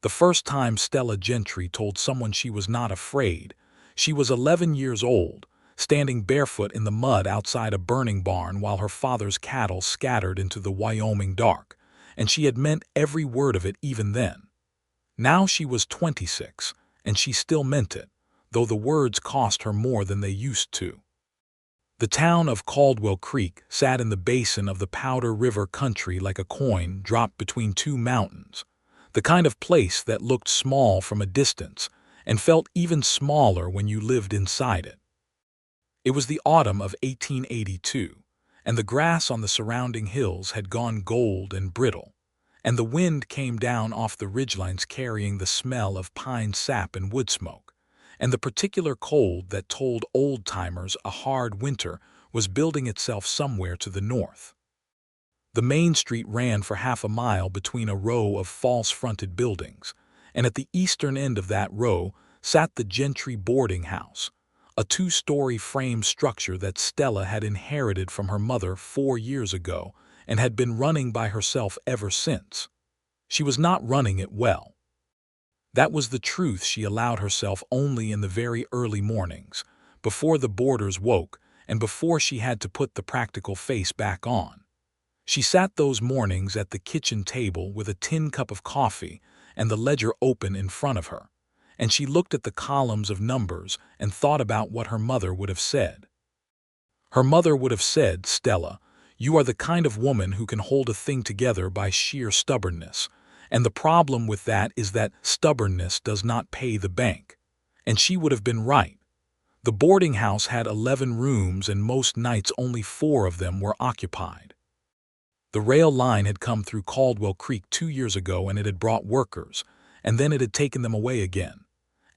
The first time Stella Gentry told someone she was not afraid, she was 11 years old, standing barefoot in the mud outside a burning barn while her father's cattle scattered into the Wyoming dark, and she had meant every word of it even then. Now she was 26, and she still meant it, though the words cost her more than they used to. The town of Caldwell Creek sat in the basin of the Powder River country like a coin dropped between two mountains, the kind of place that looked small from a distance and felt even smaller when you lived inside it. It was the autumn of 1882, and the grass on the surrounding hills had gone gold and brittle, and the wind came down off the ridgelines carrying the smell of pine sap and wood smoke, and the particular cold that told old-timers a hard winter was building itself somewhere to the north. The main street ran for half a mile between a row of false-fronted buildings, and at the eastern end of that row sat the Gentry boarding house, a two-story frame structure that Stella had inherited from her mother 4 years ago and had been running by herself ever since. She was not running it well. That was the truth she allowed herself only in the very early mornings, before the boarders woke and before she had to put the practical face back on. She sat those mornings at the kitchen table with a tin cup of coffee and the ledger open in front of her, and she looked at the columns of numbers and thought about what her mother would have said. Her mother would have said, "Stella, you are the kind of woman who can hold a thing together by sheer stubbornness, and the problem with that is that stubbornness does not pay the bank." And she would have been right. The boarding house had 11 rooms and most nights only 4 of them were occupied. The rail line had come through Caldwell Creek 2 years ago and it had brought workers, and then it had taken them away again.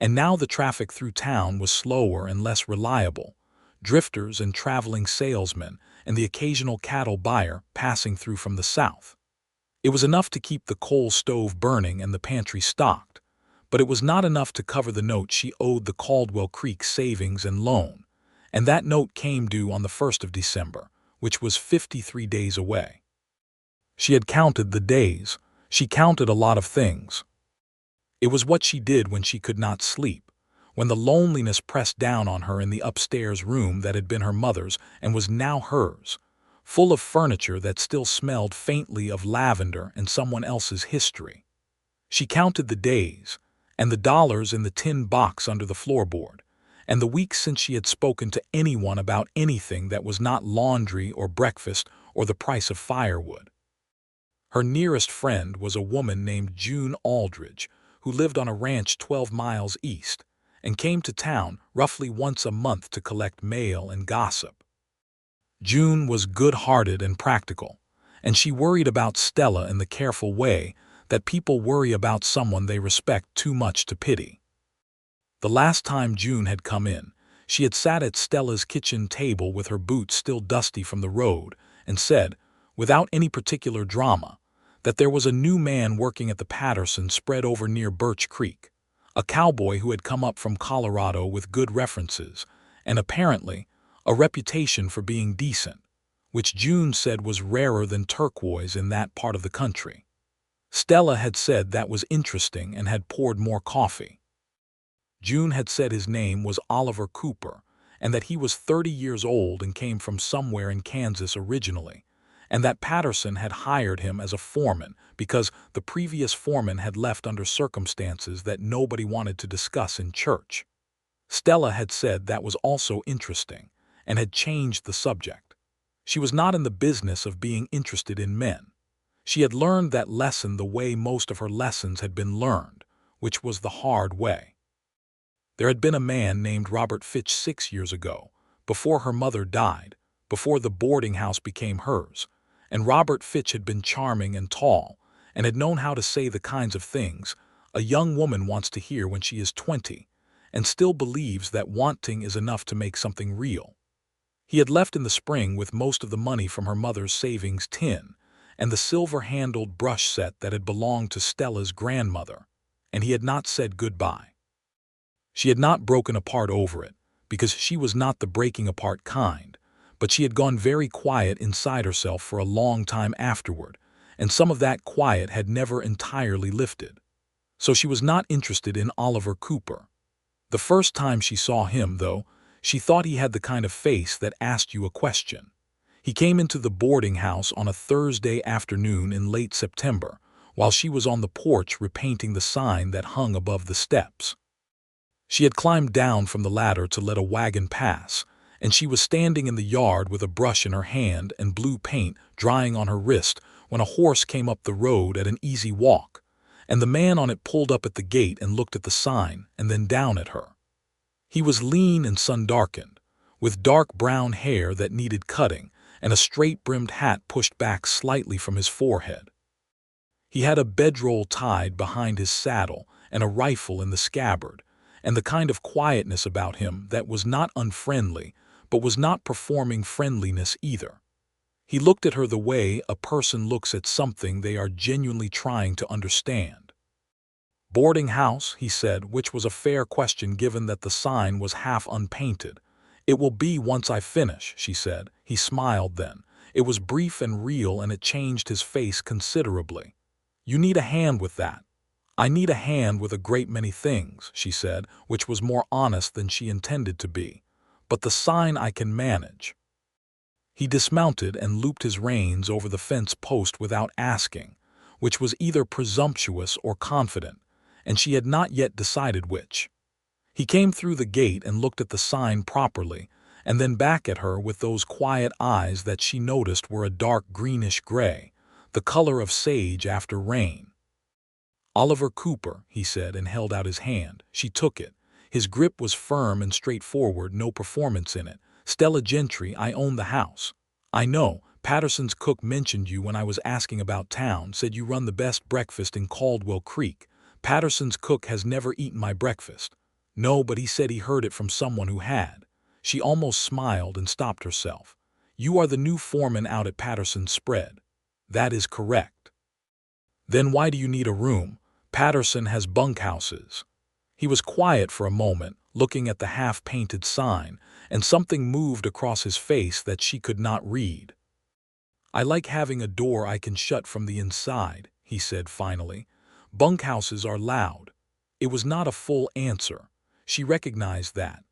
And now the traffic through town was slower and less reliable, drifters and traveling salesmen and the occasional cattle buyer passing through from the south. It was enough to keep the coal stove burning and the pantry stocked, but it was not enough to cover the note she owed the Caldwell Creek Savings and Loan, and that note came due on the 1st of December, which was 53 days away. She had counted the days. She counted a lot of things. It was what she did when she could not sleep, when the loneliness pressed down on her in the upstairs room that had been her mother's and was now hers, full of furniture that still smelled faintly of lavender and someone else's history. She counted the days, and the dollars in the tin box under the floorboard, and the weeks since she had spoken to anyone about anything that was not laundry or breakfast or the price of firewood. Her nearest friend was a woman named June Aldridge, who lived on a ranch 12 miles east, and came to town roughly once a month to collect mail and gossip. June was good-hearted and practical, and she worried about Stella in the careful way that people worry about someone they respect too much to pity. The last time June had come in, she had sat at Stella's kitchen table with her boots still dusty from the road and said, without any particular drama, that there was a new man working at the Patterson spread over near Birch Creek, a cowboy who had come up from Colorado with good references and apparently a reputation for being decent, which June said was rarer than turquoise in that part of the country. Stella had said that was interesting and had poured more coffee. June had said his name was Oliver Cooper and that he was 30 years old and came from somewhere in Kansas originally, and that Patterson had hired him as a foreman because the previous foreman had left under circumstances that nobody wanted to discuss in church. Stella had said that was also interesting and had changed the subject. She was not in the business of being interested in men. She had learned that lesson the way most of her lessons had been learned, which was the hard way. There had been a man named Robert Fitch 6 years ago, before her mother died, before the boarding house became hers, and Robert Fitch had been charming and tall, and had known how to say the kinds of things a young woman wants to hear when she is 20, and still believes that wanting is enough to make something real. He had left in the spring with most of the money from her mother's savings tin, and the silver-handled brush set that had belonged to Stella's grandmother, and he had not said goodbye. She had not broken apart over it, because she was not the breaking apart kind, but she had gone very quiet inside herself for a long time afterward, and some of that quiet had never entirely lifted. So she was not interested in Oliver Cooper. The first time she saw him, though, she thought he had the kind of face that asked you a question. He came into the boarding house on a Thursday afternoon in late September, while she was on the porch repainting the sign that hung above the steps. She had climbed down from the ladder to let a wagon pass, and she was standing in the yard with a brush in her hand and blue paint drying on her wrist when a horse came up the road at an easy walk, and the man on it pulled up at the gate and looked at the sign and then down at her. He was lean and sun-darkened, with dark brown hair that needed cutting and a straight-brimmed hat pushed back slightly from his forehead. He had a bedroll tied behind his saddle and a rifle in the scabbard, and the kind of quietness about him that was not unfriendly, but was not performing friendliness either. He looked at her the way a person looks at something they are genuinely trying to understand. "Boarding house," he said, which was a fair question given that the sign was half unpainted. "It will be once I finish," she said. He smiled then. It was brief and real, and it changed his face considerably. "You need a hand with that." "I need a hand with a great many things," she said, which was more honest than she intended to be. "But the sign I can manage." He dismounted and looped his reins over the fence post without asking, which was either presumptuous or confident, and she had not yet decided which. He came through the gate and looked at the sign properly, and then back at her with those quiet eyes that she noticed were a dark greenish-gray, the color of sage after rain. "Oliver Cooper," he said, and held out his hand. She took it. His grip was firm and straightforward, no performance in it. "Stella Gentry, I own the house." "I know. Patterson's cook mentioned you when I was asking about town, said you run the best breakfast in Caldwell Creek. Patterson's cook has never eaten my breakfast." "No, but he said he heard it from someone who had." She almost smiled and stopped herself. "You are the new foreman out at Patterson's spread." "That is correct." "Then why do you need a room? Patterson has bunkhouses." He was quiet for a moment, looking at the half-painted sign, and something moved across his face that she could not read. "I like having a door I can shut from the inside," he said finally. "Bunkhouses are loud." It was not a full answer. She recognized that.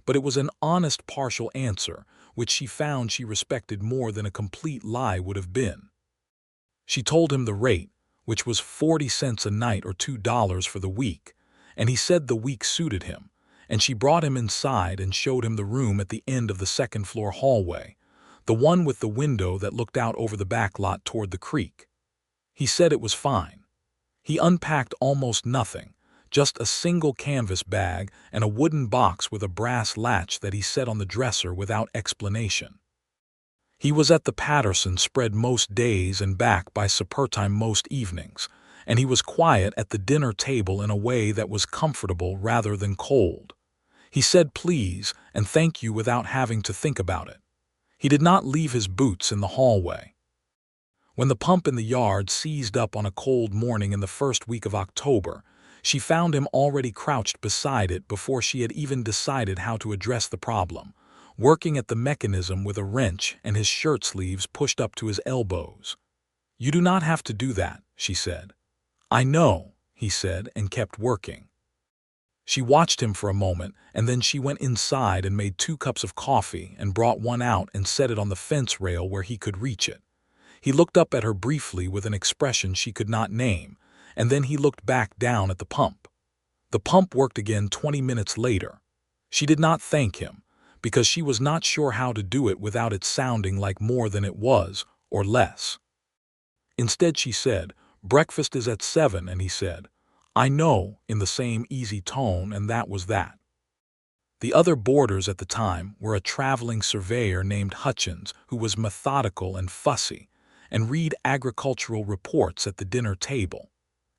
But it was an honest partial answer, which she found she respected more than a complete lie would have been. She told him the rate, which was 40 cents a night or $2 for the week, and he said the week suited him, and she brought him inside and showed him the room at the end of the second-floor hallway, the one with the window that looked out over the back lot toward the creek. He said it was fine. He unpacked almost nothing, just a single canvas bag and a wooden box with a brass latch that he set on the dresser without explanation. He was at the Patterson spread most days and back by supper time most evenings, and he was quiet at the dinner table in a way that was comfortable rather than cold. He said please and thank you without having to think about it. He did not leave his boots in the hallway. When the pump in the yard seized up on a cold morning in the first week of October, she found him already crouched beside it before she had even decided how to address the problem, working at the mechanism with a wrench and his shirt sleeves pushed up to his elbows. "You do not have to do that," she said. "I know," he said, and kept working. She watched him for a moment, and then she went inside and made 2 cups of coffee and brought one out and set it on the fence rail where he could reach it. He looked up at her briefly with an expression she could not name, and then he looked back down at the pump. The pump worked again 20 minutes later. She did not thank him, because she was not sure how to do it without it sounding like more than it was, or less. Instead she said, "Breakfast is at 7, and he said, "I know," in the same easy tone, and that was that. The other boarders at the time were a traveling surveyor named Hutchins, who was methodical and fussy, and read agricultural reports at the dinner table,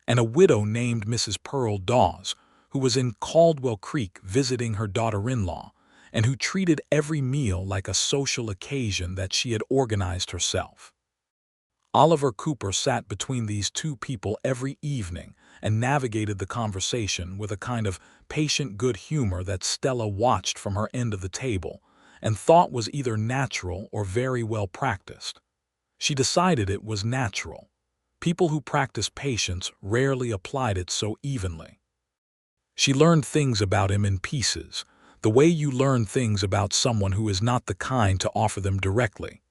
and a widow named Mrs. Pearl Dawes, who was in Caldwell Creek visiting her daughter-in-law, and who treated every meal like a social occasion that she had organized herself. Oliver Cooper sat between these 2 people every evening and navigated the conversation with a kind of patient good humor that Stella watched from her end of the table and thought was either natural or very well practiced. She decided it was natural. People who practice patience rarely applied it so evenly. She learned things about him in pieces, the way you learn things about someone who is not the kind to offer them directly.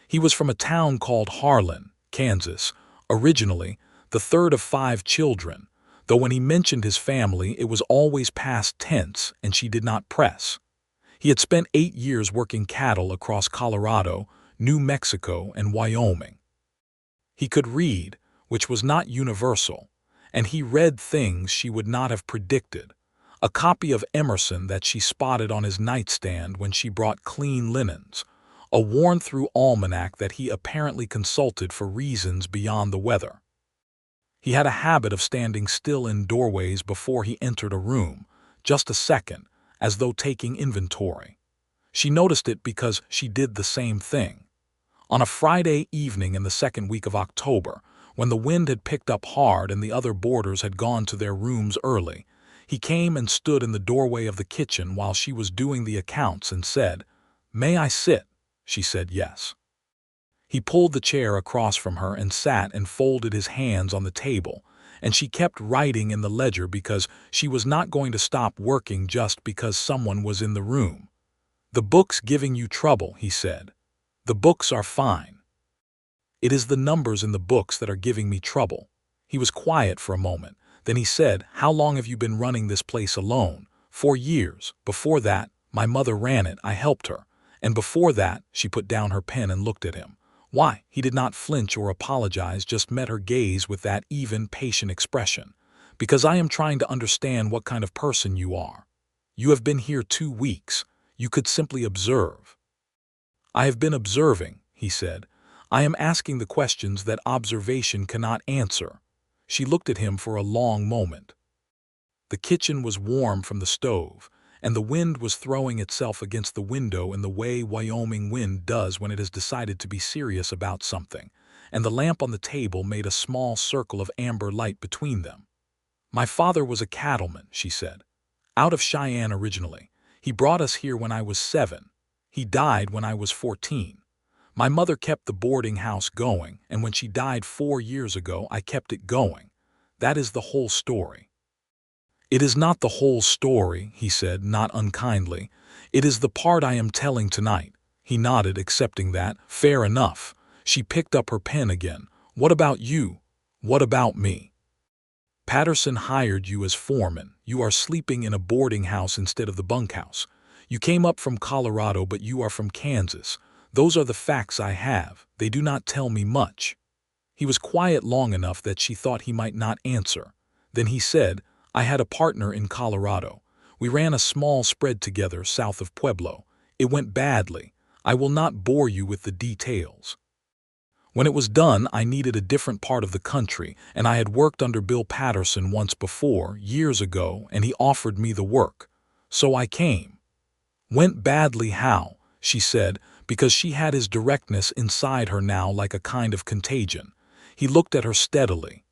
He was from a town called Harlan, Kansas, originally the third of 5 children, though when he mentioned his family it was always past tense and she did not press. He had spent 8 years working cattle across Colorado, New Mexico, and Wyoming. He could read, which was not universal, and he read things she would not have predicted. A copy of Emerson that she spotted on his nightstand when she brought clean linens, a worn-through almanac that he apparently consulted for reasons beyond the weather. He had a habit of standing still in doorways before he entered a room, just a second, as though taking inventory. She noticed it because she did the same thing. On a Friday evening in the second week of October, when the wind had picked up hard and the other boarders had gone to their rooms early, he came and stood in the doorway of the kitchen while she was doing the accounts and said, "May I sit?" She said yes. He pulled the chair across from her and sat and folded his hands on the table, and she kept writing in the ledger because she was not going to stop working just because someone was in the room. "The book's giving you trouble," he said. "The books are fine. It is the numbers in the books that are giving me trouble." He was quiet for a moment. Then he said, "How long have you been running this place alone?" "4 years. Before that, my mother ran it. I helped her. And before that," she put down her pen and looked at him. Why? He did not flinch or apologize, just met her gaze with that even, patient expression. "Because I am trying to understand what kind of person you are. You have been here 2 weeks. You could simply observe." "I have been observing," he said. "I am asking the questions that observation cannot answer." She looked at him for a long moment. The kitchen was warm from the stove, and the wind was throwing itself against the window in the way Wyoming wind does when it has decided to be serious about something, and the lamp on the table made a small circle of amber light between them. "My father was a cattleman," she said. "Out of Cheyenne originally. He brought us here when I was 7. He died when I was 14. My mother kept the boarding house going, and when she died 4 years ago, I kept it going. That is the whole story." "It is not the whole story," he said, not unkindly. "It is the part I am telling tonight." He nodded, accepting that. "Fair enough." She picked up her pen again. "What about you? What about me?" "Patterson hired you as foreman. You are sleeping in a boarding house instead of the bunkhouse. You came up from Colorado, but you are from Kansas. Those are the facts I have. They do not tell me much." He was quiet long enough that she thought he might not answer. Then he said, "I had a partner in Colorado. We ran a small spread together south of Pueblo. It went badly. I will not bore you with the details. When it was done, I needed a different part of the country, and I had worked under Bill Patterson once before, years ago, and he offered me the work. So I came." "Went badly how?" she said, because she had his directness inside her now like a kind of contagion. He looked at her steadily.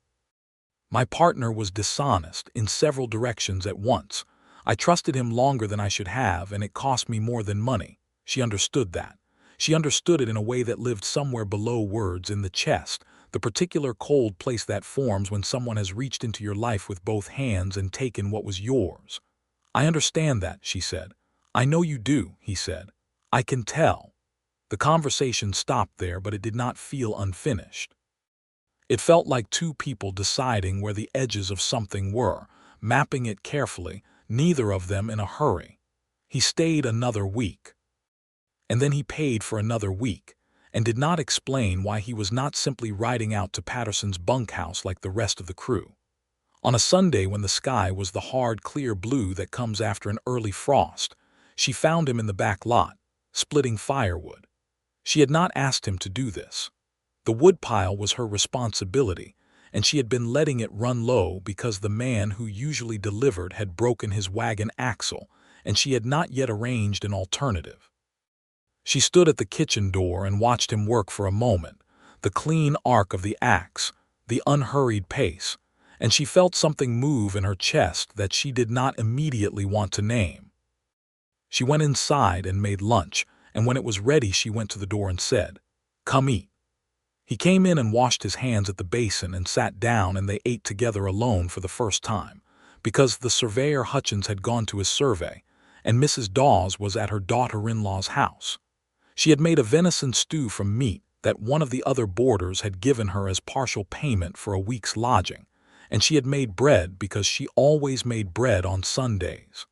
"My partner was dishonest in several directions at once. I trusted him longer than I should have, and it cost me more than money." She understood that. She understood it in a way that lived somewhere below words, in the chest, the particular cold place that forms when someone has reached into your life with both hands and taken what was yours. "I understand that," she said. "I know you do," he said. "I can tell." The conversation stopped there, but it did not feel unfinished. It felt like 2 people deciding where the edges of something were, mapping it carefully, neither of them in a hurry. He stayed another week. And then he paid for another week, and did not explain why he was not simply riding out to Patterson's bunkhouse like the rest of the crew. On a Sunday when the sky was the hard, clear blue that comes after an early frost, she found him in the back lot, splitting firewood. She had not asked him to do this. The woodpile was her responsibility, and she had been letting it run low because the man who usually delivered had broken his wagon axle, and she had not yet arranged an alternative. She stood at the kitchen door and watched him work for a moment, the clean arc of the axe, the unhurried pace, and she felt something move in her chest that she did not immediately want to name. She went inside and made lunch, and when it was ready she went to the door and said, "Come eat." He came in and washed his hands at the basin and sat down, and they ate together alone for the first time, because the surveyor Hutchins had gone to his survey, and Mrs. Dawes was at her daughter-in-law's house. She had made a venison stew from meat that one of the other boarders had given her as partial payment for a week's lodging, and she had made bread because she always made bread on Sundays.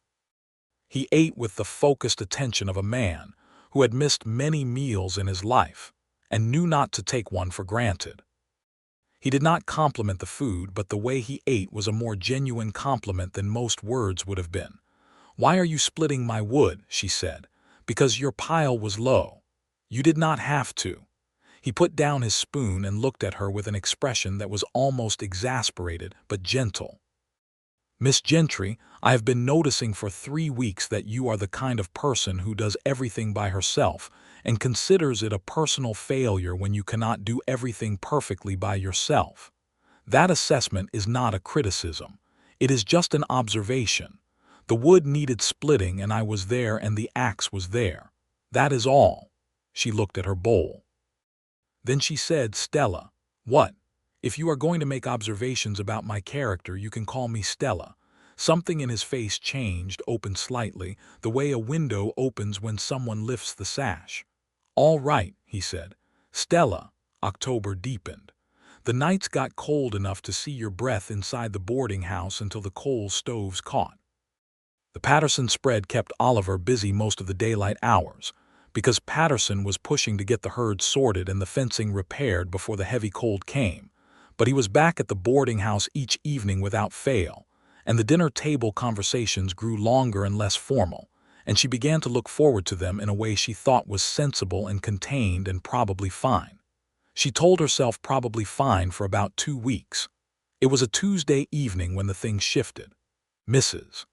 He ate with the focused attention of a man who had missed many meals in his life and knew not to take one for granted. He did not compliment the food, but the way he ate was a more genuine compliment than most words would have been. "Why are you splitting my wood?" she said. "Because your pile was low. You did not have to." He put down his spoon and looked at her with an expression that was almost exasperated but gentle. "Miss Gentry, I have been noticing for 3 weeks that you are the kind of person who does everything by herself and considers it a personal failure when you cannot do everything perfectly by yourself. That assessment is not a criticism. It is just an observation. The wood needed splitting, and I was there, and the axe was there. That is all." She looked at her bowl. Then she said, "Stella." "What? If you are going to make observations about my character, you can call me Stella." Something in his face changed, opened slightly, the way a window opens when someone lifts the sash. "All right," he said. "Stella." October deepened. The nights got cold enough to see your breath inside the boarding house until the coal stoves caught. The Patterson spread kept Oliver busy most of the daylight hours, because Patterson was pushing to get the herd sorted and the fencing repaired before the heavy cold came. But he was back at the boarding house each evening without fail, and the dinner table conversations grew longer and less formal, and she began to look forward to them in a way she thought was sensible and contained and probably fine. She told herself probably fine for about 2 weeks. It was a Tuesday evening when the thing shifted. Mrs.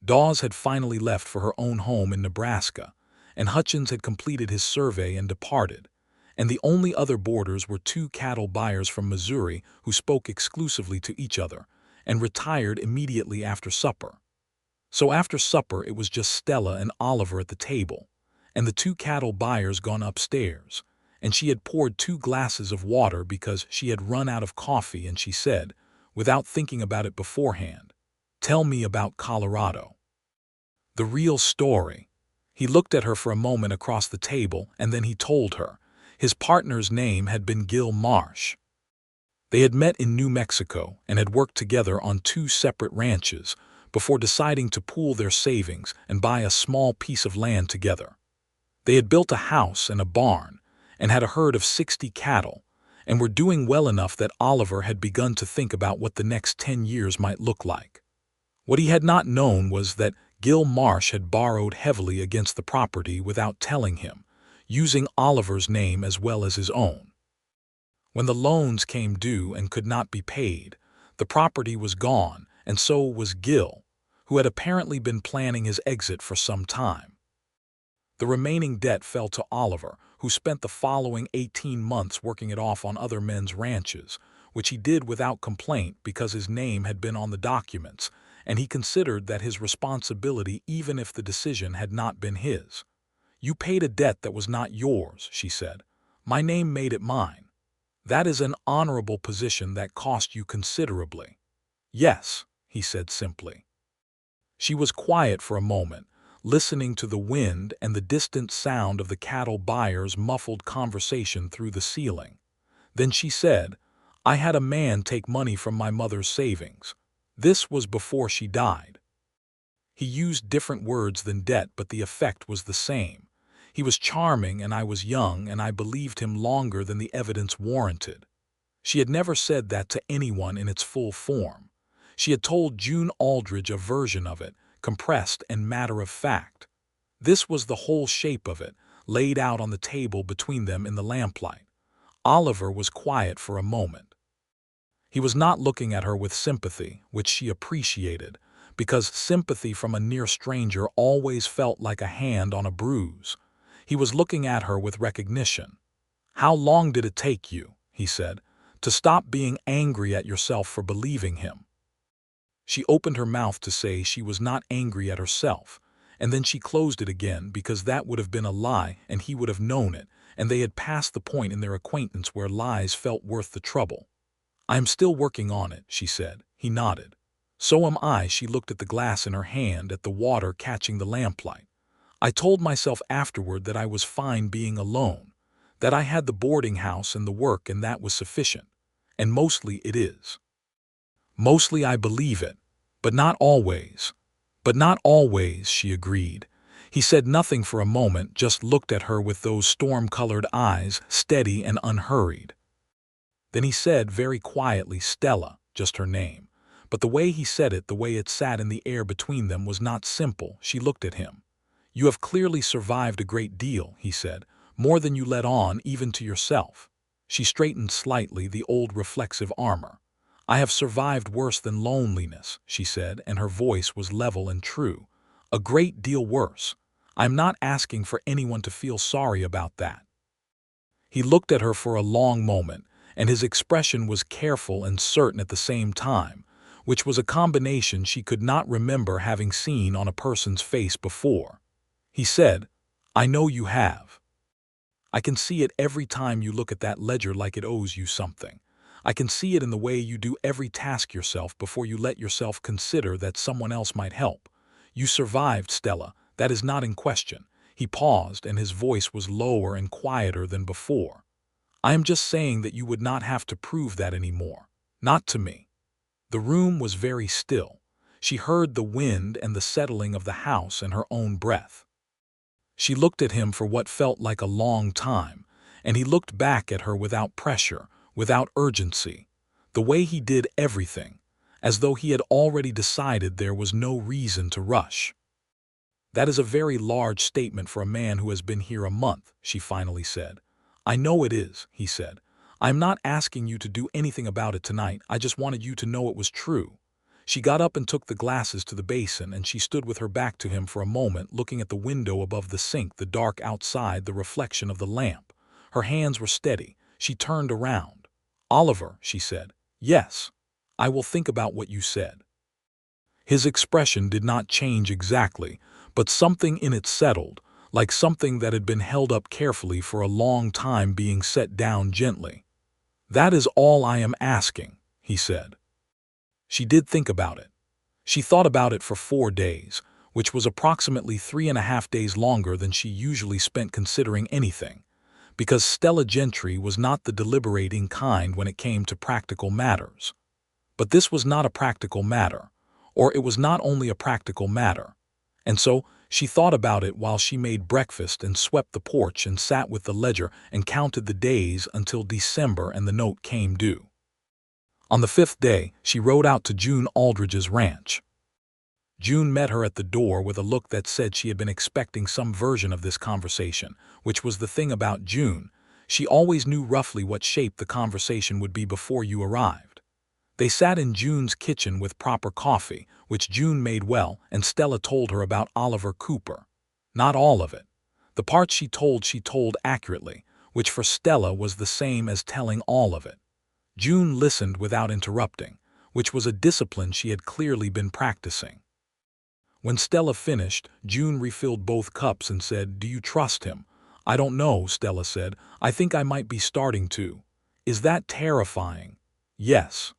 Dawes had finally left for her own home in Nebraska, and Hutchins had completed his survey and departed, and the only other boarders were 2 cattle buyers from Missouri who spoke exclusively to each other, and retired immediately after supper. So after supper it was just Stella and Oliver at the table, and the 2 cattle buyers gone upstairs, and she had poured 2 glasses of water because she had run out of coffee, and she said, without thinking about it beforehand, "Tell me about Colorado." The real story. He looked at her for a moment across the table, and then he told her. His partner's name had been Gil Marsh. They had met in New Mexico and had worked together on 2 separate ranches before deciding to pool their savings and buy a small piece of land together. They had built a house and a barn and had a herd of 60 cattle and were doing well enough that Oliver had begun to think about what the next 10 years might look like. What he had not known was that Gil Marsh had borrowed heavily against the property without telling him, using Oliver's name as well as his own. When the loans came due and could not be paid, the property was gone, and so was Gil, who had apparently been planning his exit for some time. The remaining debt fell to Oliver, who spent the following 18 months working it off on other men's ranches, which he did without complaint because his name had been on the documents, and he considered that his responsibility even if the decision had not been his. "You paid a debt that was not yours," she said. "My name made it mine. That is an honorable position that cost you considerably." "Yes," he said simply. She was quiet for a moment, listening to the wind and the distant sound of the cattle buyers' muffled conversation through the ceiling. Then she said, "I had a man take money from my mother's savings. This was before she died." He used different words than debt, but the effect was the same. He was charming, and I was young, and I believed him longer than the evidence warranted. She had never said that to anyone in its full form. She had told June Aldridge a version of it, compressed and matter-of-fact. This was the whole shape of it, laid out on the table between them in the lamplight. Oliver was quiet for a moment. He was not looking at her with sympathy, which she appreciated, because sympathy from a near stranger always felt like a hand on a bruise. He was looking at her with recognition. "How long did it take you," he said, "to stop being angry at yourself for believing him?" She opened her mouth to say she was not angry at herself, and then she closed it again because that would have been a lie and he would have known it, and they had passed the point in their acquaintance where lies felt worth the trouble. "I am still working on it," she said. He nodded. "So am I." She looked at the glass in her hand, at the water catching the lamplight. "I told myself afterward that I was fine being alone, that I had the boarding house and the work, and that was sufficient. And mostly it is. Mostly I believe it, but not always." "But not always," she agreed. He said nothing for a moment, just looked at her with those storm-colored eyes, steady and unhurried. Then he said very quietly, "Stella," just her name. But the way he said it, the way it sat in the air between them, was not simple. She looked at him. "You have clearly survived a great deal," he said, "more than you let on, even to yourself." She straightened slightly, the old reflexive armor. "I have survived worse than loneliness," she said, and her voice was level and true. "A great deal worse. I'm not asking for anyone to feel sorry about that." He looked at her for a long moment, and his expression was careful and certain at the same time, which was a combination she could not remember having seen on a person's face before. He said, "I know you have. I can see it every time you look at that ledger like it owes you something. I can see it in the way you do every task yourself before you let yourself consider that someone else might help. You survived, Stella. That is not in question." He paused, and his voice was lower and quieter than before. "I am just saying that you would not have to prove that anymore. Not to me." The room was very still. She heard the wind and the settling of the house and her own breath. She looked at him for what felt like a long time, and he looked back at her without pressure, without urgency, the way he did everything, as though he had already decided there was no reason to rush. "That is a very large statement for a man who has been here a month," she finally said. "I know it is," he said. "I'm not asking you to do anything about it tonight. I just wanted you to know it was true." She got up and took the glasses to the basin, and she stood with her back to him for a moment, looking at the window above the sink, the dark outside, the reflection of the lamp. Her hands were steady. She turned around. "Oliver," she said. "Yes. I will think about what you said." His expression did not change exactly, but something in it settled, like something that had been held up carefully for a long time being set down gently. "That is all I am asking," he said. She did think about it. She thought about it for 4 days, which was approximately 3.5 days longer than she usually spent considering anything, because Stella Gentry was not the deliberating kind when it came to practical matters. But this was not a practical matter, or it was not only a practical matter. And so she thought about it while she made breakfast and swept the porch and sat with the ledger and counted the days until December and the note came due. On the 5th day, she rode out to June Aldridge's ranch. June met her at the door with a look that said she had been expecting some version of this conversation, which was the thing about June. She always knew roughly what shape the conversation would be before you arrived. They sat in June's kitchen with proper coffee, which June made well, and Stella told her about Oliver Cooper. Not all of it. The part she told accurately, which for Stella was the same as telling all of it. June listened without interrupting, which was a discipline she had clearly been practicing. When Stella finished, June refilled both cups and said, "Do you trust him?" "I don't know," Stella said. "I think I might be starting to." "Is that terrifying?" "Yes."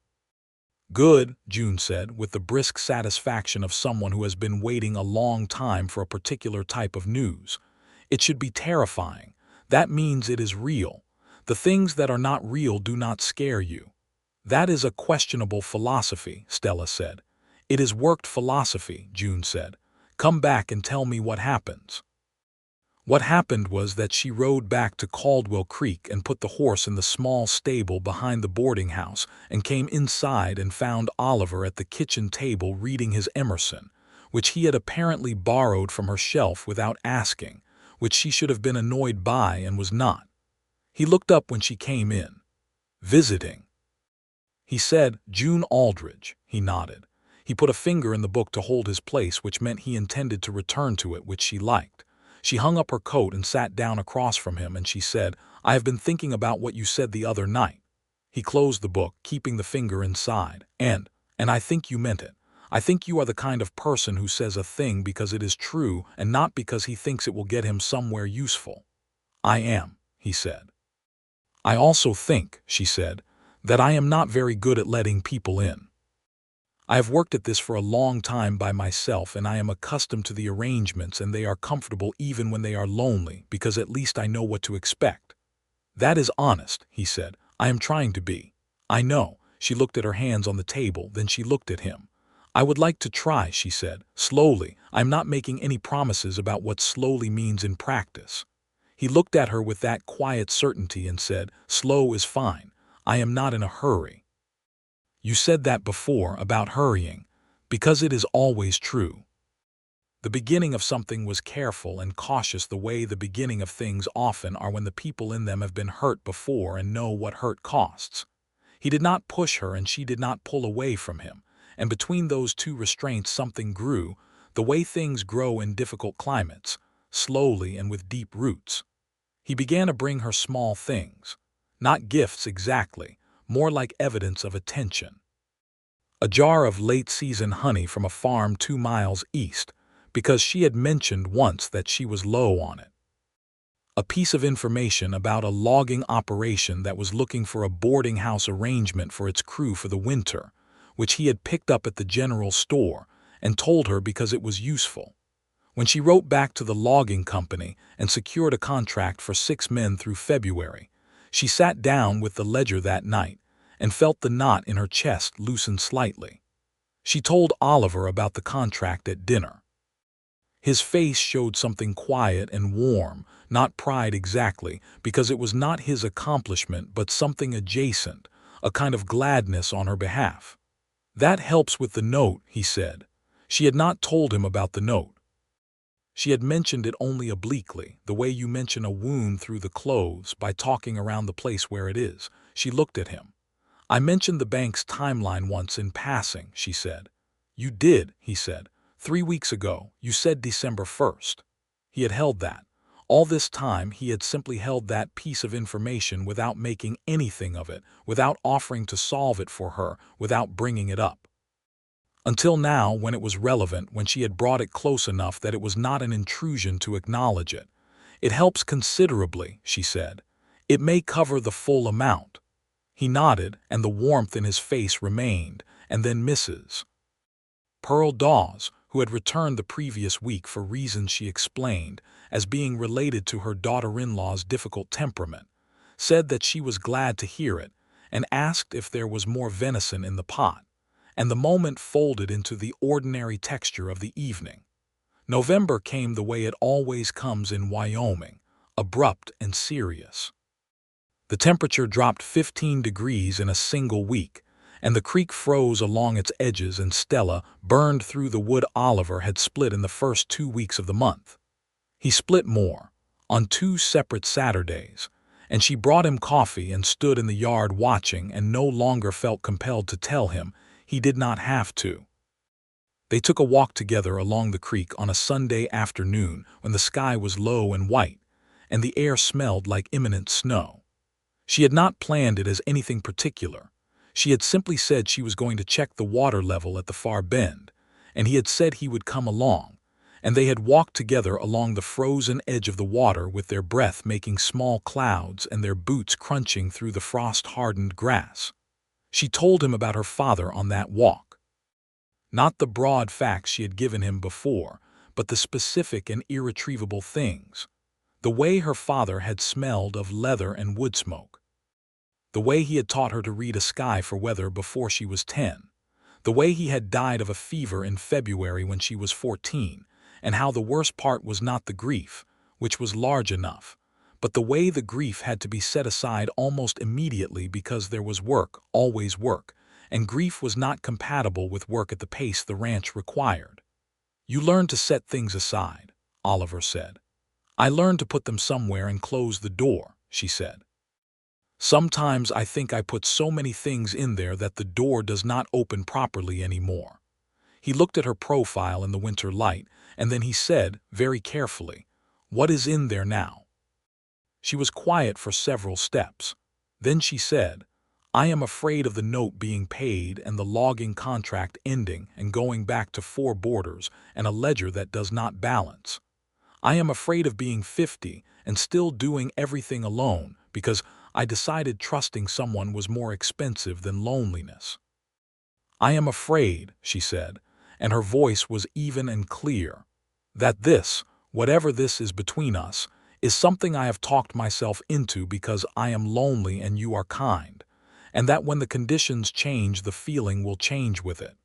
"Good," June said, with the brisk satisfaction of someone who has been waiting a long time for a particular type of news. "It should be terrifying. That means it is real. The things that are not real do not scare you." "That is a questionable philosophy," Stella said. "It is worked philosophy," June said. "Come back and tell me what happens." What happened was that she rode back to Caldwell Creek and put the horse in the small stable behind the boarding house and came inside and found Oliver at the kitchen table reading his Emerson, which he had apparently borrowed from her shelf without asking, which she should have been annoyed by and was not. He looked up when she came in. "Visiting?" He said, "June Aldridge." He nodded. He put a finger in the book to hold his place, which meant he intended to return to it, which she liked. She hung up her coat and sat down across from him, and she said, "I have been thinking about what you said the other night." He closed the book, keeping the finger inside. And I think you meant it. I think you are the kind of person who says a thing because it is true and not because he thinks it will get him somewhere useful." "I am," he said. I also think, she said, that I am not very good at letting people in. I have worked at this for a long time by myself, and I am accustomed to the arrangements, and they are comfortable even when they are lonely, because at least I know what to expect. That is honest, he said. I am trying to be. I know. She looked at her hands on the table, then she looked at him. I would like to try, she said, slowly. I am not making any promises about what slowly means in practice. He looked at her with that quiet certainty and said, slow is fine. I am not in a hurry. You said that before about hurrying, because it is always true. The beginning of something was careful and cautious, the way the beginning of things often are when the people in them have been hurt before and know what hurt costs. He did not push her and she did not pull away from him, and between those two restraints something grew, the way things grow in difficult climates, slowly and with deep roots. He began to bring her small things, not gifts exactly, more like evidence of attention. A jar of late-season honey from a farm 2 miles east, because she had mentioned once that she was low on it. A piece of information about a logging operation that was looking for a boarding house arrangement for its crew for the winter, which he had picked up at the general store and told her because it was useful. When she wrote back to the logging company and secured a contract for 6 men through February, she sat down with the ledger that night and felt the knot in her chest loosen slightly. She told Oliver about the contract at dinner. His face showed something quiet and warm, not pride exactly, because it was not his accomplishment but something adjacent, a kind of gladness on her behalf. That helps with the note, he said. She had not told him about the note. She had mentioned it only obliquely, the way you mention a wound through the clothes by talking around the place where it is. She looked at him. I mentioned the bank's timeline once in passing, she said. You did, he said. 3 weeks ago, you said December 1st. He had held that. All this time, he had simply held that piece of information without making anything of it, without offering to solve it for her, without bringing it up. Until now, when it was relevant, when she had brought it close enough that it was not an intrusion to acknowledge it. It helps considerably, she said. It may cover the full amount. He nodded, and the warmth in his face remained, and then Mrs. Pearl Dawes, who had returned the previous week for reasons she explained, as being related to her daughter-in-law's difficult temperament, said that she was glad to hear it, and asked if there was more venison in the pot, and the moment folded into the ordinary texture of the evening. November came the way it always comes in Wyoming, abrupt and serious. The temperature dropped 15 degrees in a single week, and the creek froze along its edges, and Stella burned through the wood Oliver had split in the first 2 weeks of the month. He split more, on 2 separate Saturdays, and she brought him coffee and stood in the yard watching and no longer felt compelled to tell him he did not have to. They took a walk together along the creek on a Sunday afternoon when the sky was low and white, and the air smelled like imminent snow. She had not planned it as anything particular. She had simply said she was going to check the water level at the far bend, and he had said he would come along, and they had walked together along the frozen edge of the water with their breath making small clouds and their boots crunching through the frost-hardened grass. She told him about her father on that walk. Not the broad facts she had given him before, but the specific and irretrievable things. The way her father had smelled of leather and wood smoke. The way he had taught her to read a sky for weather before she was 10. The way he had died of a fever in February when she was 14, and how the worst part was not the grief, which was large enough, but the way the grief had to be set aside almost immediately because there was work, always work, and grief was not compatible with work at the pace the ranch required. You learn to set things aside, Oliver said. I learned to put them somewhere and close the door, she said. Sometimes I think I put so many things in there that the door does not open properly anymore. He looked at her profile in the winter light, and then he said, very carefully, "What is in there now?" She was quiet for several steps. Then she said, "I am afraid of the note being paid and the logging contract ending and going back to 4 boarders and a ledger that does not balance. I am afraid of being 50 and still doing everything alone because I decided trusting someone was more expensive than loneliness. I am afraid, she said, and her voice was even and clear, that this, whatever this is between us, is something I have talked myself into because I am lonely and you are kind, and that when the conditions change, the feeling will change with it.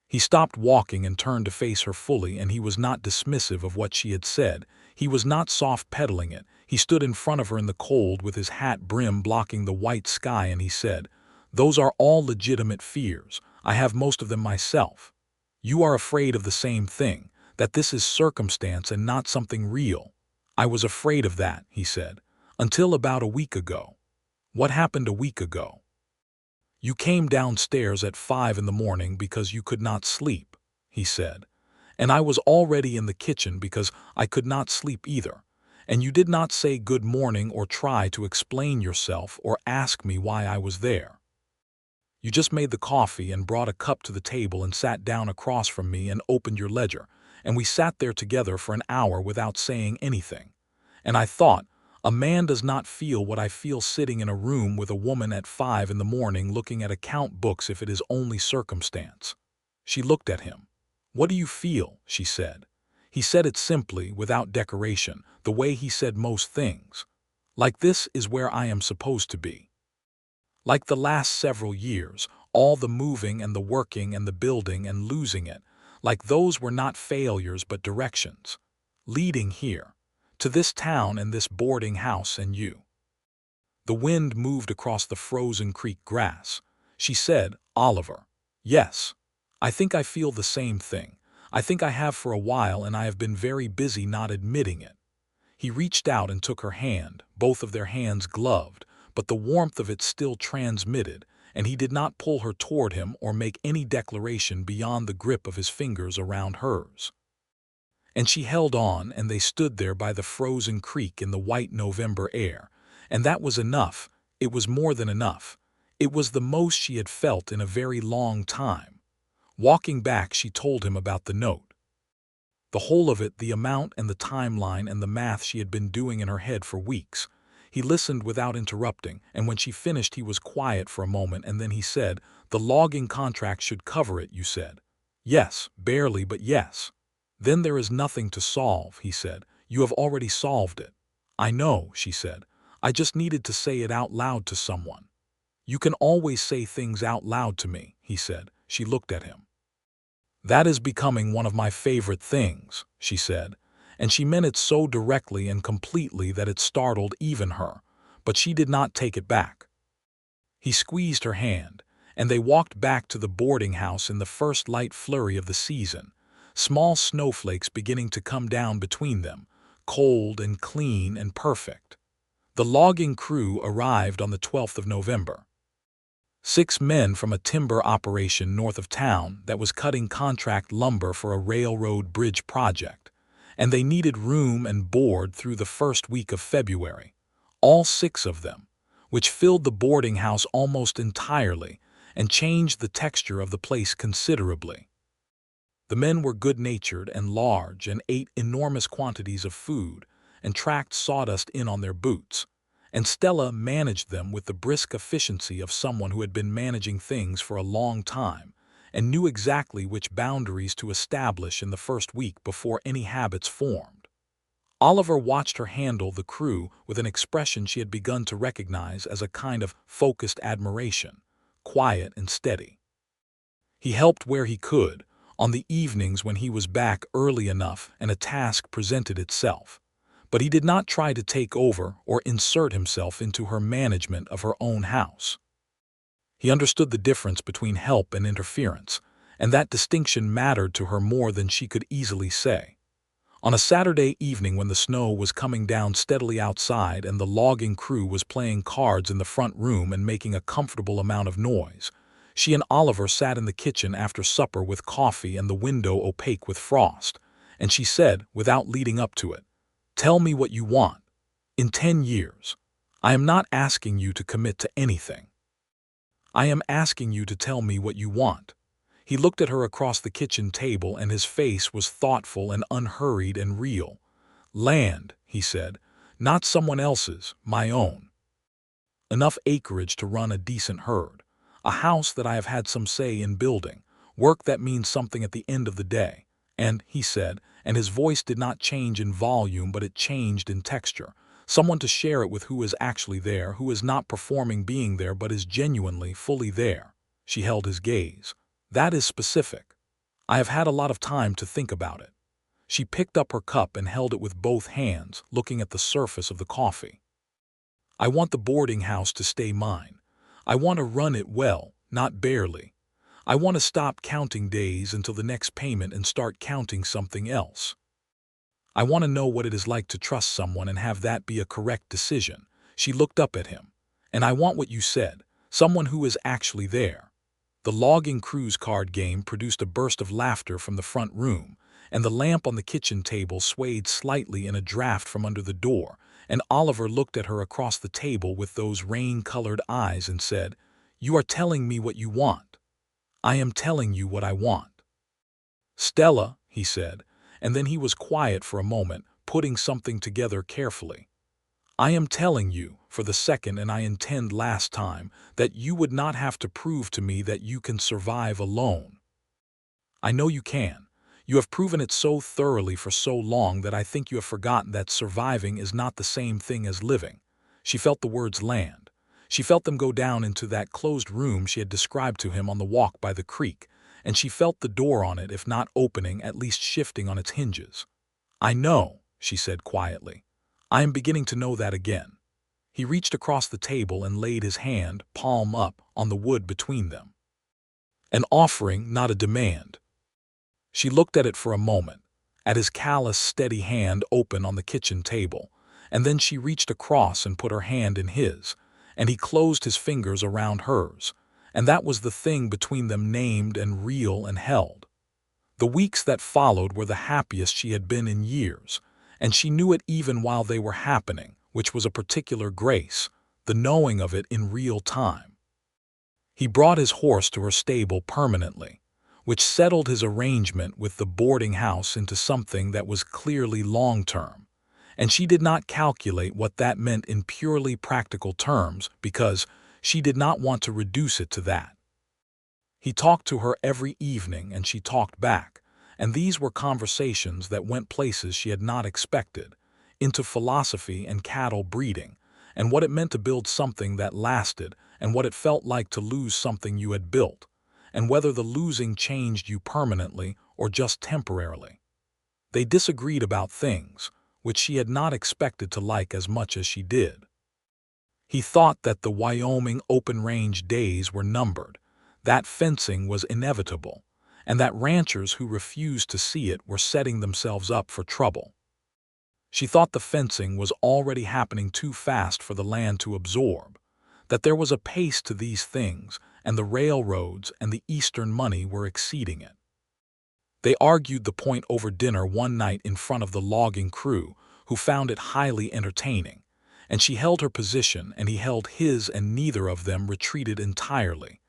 He stopped walking and turned to face her fully, and he was not dismissive of what she had said. He was not soft-pedaling it. He stood in front of her in the cold with his hat brim blocking the white sky, and he said, "Those are all legitimate fears. I have most of them myself. You are afraid of the same thing, that this is circumstance and not something real." "I was afraid of that," he said, "until about a week ago." "What happened a week ago?" "You came downstairs at 5 in the morning because you could not sleep," he said, "and I was already in the kitchen because I could not sleep either, and you did not say good morning or try to explain yourself or ask me why I was there. You just made the coffee and brought a cup to the table and sat down across from me and opened your ledger, and we sat there together for an hour without saying anything. And I thought, a man does not feel what I feel sitting in a room with a woman at 5 in the morning looking at account books if it is only circumstance." She looked at him. "What do you feel?" she said. He said it simply, without decoration, the way he said most things. "Like this is where I am supposed to be. Like the last several years, all the moving and the working and the building and losing it, like those were not failures but directions. Leading here, to this town and this boarding house and you." The wind moved across the frozen creek grass. She said, "Oliver, yes. I think I feel the same thing. I think I have for a while, and I have been very busy not admitting it." He reached out and took her hand, both of their hands gloved, but the warmth of it still transmitted, and he did not pull her toward him or make any declaration beyond the grip of his fingers around hers. And she held on, and they stood there by the frozen creek in the white November air, and that was enough. It was more than enough. It was the most she had felt in a very long time. Walking back, she told him about the note. The whole of it, the amount and the timeline and the math she had been doing in her head for weeks. He listened without interrupting, and when she finished he was quiet for a moment, and then he said, "The logging contract should cover it, you said." "Yes, barely, but yes." "Then there is nothing to solve," he said. "You have already solved it." "I know," she said. "I just needed to say it out loud to someone." "You can always say things out loud to me," he said. She looked at him. "That is becoming one of my favorite things," she said, and she meant it so directly and completely that it startled even her, but she did not take it back. He squeezed her hand, and they walked back to the boarding house in the first light flurry of the season, small snowflakes beginning to come down between them, cold and clean and perfect. The logging crew arrived on the 12th of November. 6 men from a timber operation north of town that was cutting contract lumber for a railroad bridge project, and they needed room and board through the first week of February. All 6 of them, which filled the boarding house almost entirely and changed the texture of the place considerably. The men were good-natured and large and ate enormous quantities of food and tracked sawdust in on their boots, and Stella managed them with the brisk efficiency of someone who had been managing things for a long time and knew exactly which boundaries to establish in the first week before any habits formed. Oliver watched her handle the crew with an expression she had begun to recognize as a kind of focused admiration, quiet and steady. He helped where he could, on the evenings when he was back early enough and a task presented itself, but he did not try to take over or insert himself into her management of her own house. He understood the difference between help and interference, and that distinction mattered to her more than she could easily say. On a Saturday evening when the snow was coming down steadily outside and the logging crew was playing cards in the front room and making a comfortable amount of noise, she and Oliver sat in the kitchen after supper with coffee and the window opaque with frost, and she said, without leading up to it, "Tell me what you want. In 10 years. I am not asking you to commit to anything. I am asking you to tell me what you want." He looked at her across the kitchen table, and his face was thoughtful and unhurried and real. Land, he said. Not someone else's, my own. Enough acreage to run a decent herd. A house that I have had some say in building. Work that means something at the end of the day. And, he said, and his voice did not change in volume but it changed in texture. Someone to share it with who is actually there, who is not performing being there but is genuinely, fully there. She held his gaze. That is specific. I have had a lot of time to think about it. She picked up her cup and held it with both hands, looking at the surface of the coffee. I want the boarding house to stay mine. I want to run it well, not barely. I want to stop counting days until the next payment and start counting something else. I want to know what it is like to trust someone and have that be a correct decision. She looked up at him. And I want what you said, someone who is actually there. The logging cruise card game produced a burst of laughter from the front room, and the lamp on the kitchen table swayed slightly in a draft from under the door, and Oliver looked at her across the table with those rain-colored eyes and said, "You are telling me what you want. I am telling you what I want." "Stella," he said, and then he was quiet for a moment, putting something together carefully. "I am telling you, for the second and I intend last time, that you would not have to prove to me that you can survive alone. I know you can. You have proven it so thoroughly for so long that I think you have forgotten that surviving is not the same thing as living." She felt the words land. She felt them go down into that closed room she had described to him on the walk by the creek, and she felt the door on it, if not opening, at least shifting on its hinges. "I know," she said quietly. "I am beginning to know that again." He reached across the table and laid his hand, palm up, on the wood between them. "An offering, not a demand." She looked at it for a moment, at his callous, steady hand open on the kitchen table, and then she reached across and put her hand in his, and he closed his fingers around hers, and that was the thing between them, named and real and held. The weeks that followed were the happiest she had been in years, and she knew it even while they were happening, which was a particular grace, the knowing of it in real time. He brought his horse to her stable permanently, which settled his arrangement with the boarding house into something that was clearly long-term, and she did not calculate what that meant in purely practical terms because she did not want to reduce it to that. He talked to her every evening and she talked back, and these were conversations that went places she had not expected, into philosophy and cattle breeding, and what it meant to build something that lasted, and what it felt like to lose something you had built, and whether the losing changed you permanently or just temporarily. They disagreed about things, which she had not expected to like as much as she did. He thought that the Wyoming open-range days were numbered, that fencing was inevitable, and that ranchers who refused to see it were setting themselves up for trouble. She thought the fencing was already happening too fast for the land to absorb, that there was a pace to these things, and the railroads and the Eastern money were exceeding it. They argued the point over dinner one night in front of the logging crew, who found it highly entertaining, and she held her position and he held his, and neither of them retreated entirely.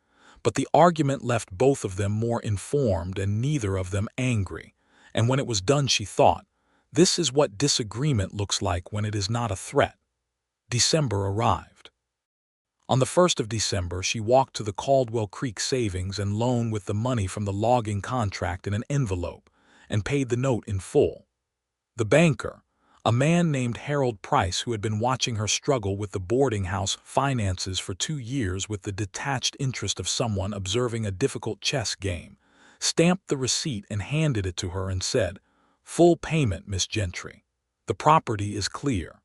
But the argument left both of them more informed and neither of them angry, and when it was done she thought, this is what disagreement looks like when it is not a threat. December arrived. On the 1st of December, she walked to the Caldwell Creek Savings and Loan with the money from the logging contract in an envelope and paid the note in full. The banker, a man named Harold Price, who had been watching her struggle with the boarding house finances for 2 years with the detached interest of someone observing a difficult chess game, stamped the receipt and handed it to her and said, "Full payment, Miss Gentry. The property is clear."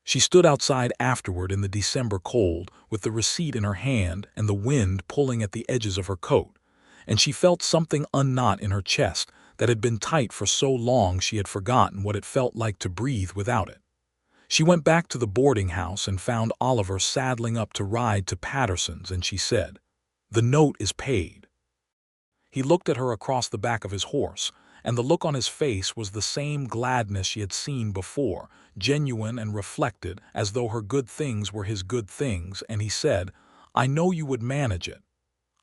She stood outside afterward in the December cold with the receipt in her hand and the wind pulling at the edges of her coat, and she felt something unknot in her chest that had been tight for so long she had forgotten what it felt like to breathe without it. She went back to the boarding house and found Oliver saddling up to ride to Patterson's, and she said, "The note is paid." He looked at her across the back of his horse, and the look on his face was the same gladness she had seen before, genuine and reflected, as though her good things were his good things, and he said, "I know you would manage it."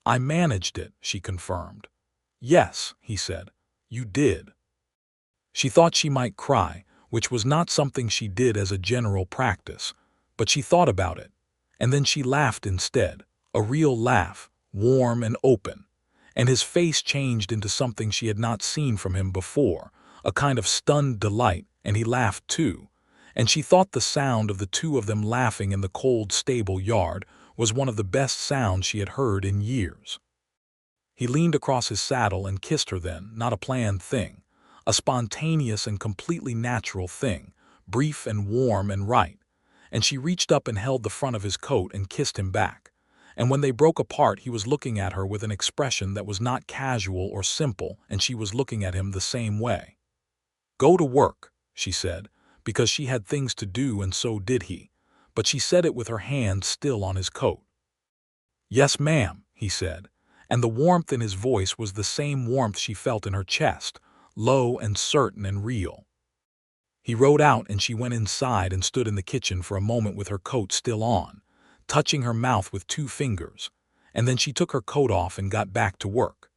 "I managed it," she confirmed. "Yes," he said, "you did." She thought she might cry, which was not something she did as a general practice, but she thought about it. And then she laughed instead, a real laugh, warm and open. And his face changed into something she had not seen from him before, a kind of stunned delight, and he laughed too. And she thought the sound of the two of them laughing in the cold stable yard was one of the best sounds she had heard in years. He leaned across his saddle and kissed her then, not a planned thing, a spontaneous and completely natural thing, brief and warm and right. And she reached up and held the front of his coat and kissed him back. And when they broke apart, he was looking at her with an expression that was not casual or simple, and she was looking at him the same way. "Go to work," she said, because she had things to do and so did he, but she said it with her hand still on his coat. "Yes, ma'am," he said, and the warmth in his voice was the same warmth she felt in her chest, low and certain and real. He rode out and she went inside and stood in the kitchen for a moment with her coat still on, touching her mouth with 2 fingers, and then she took her coat off and got back to work.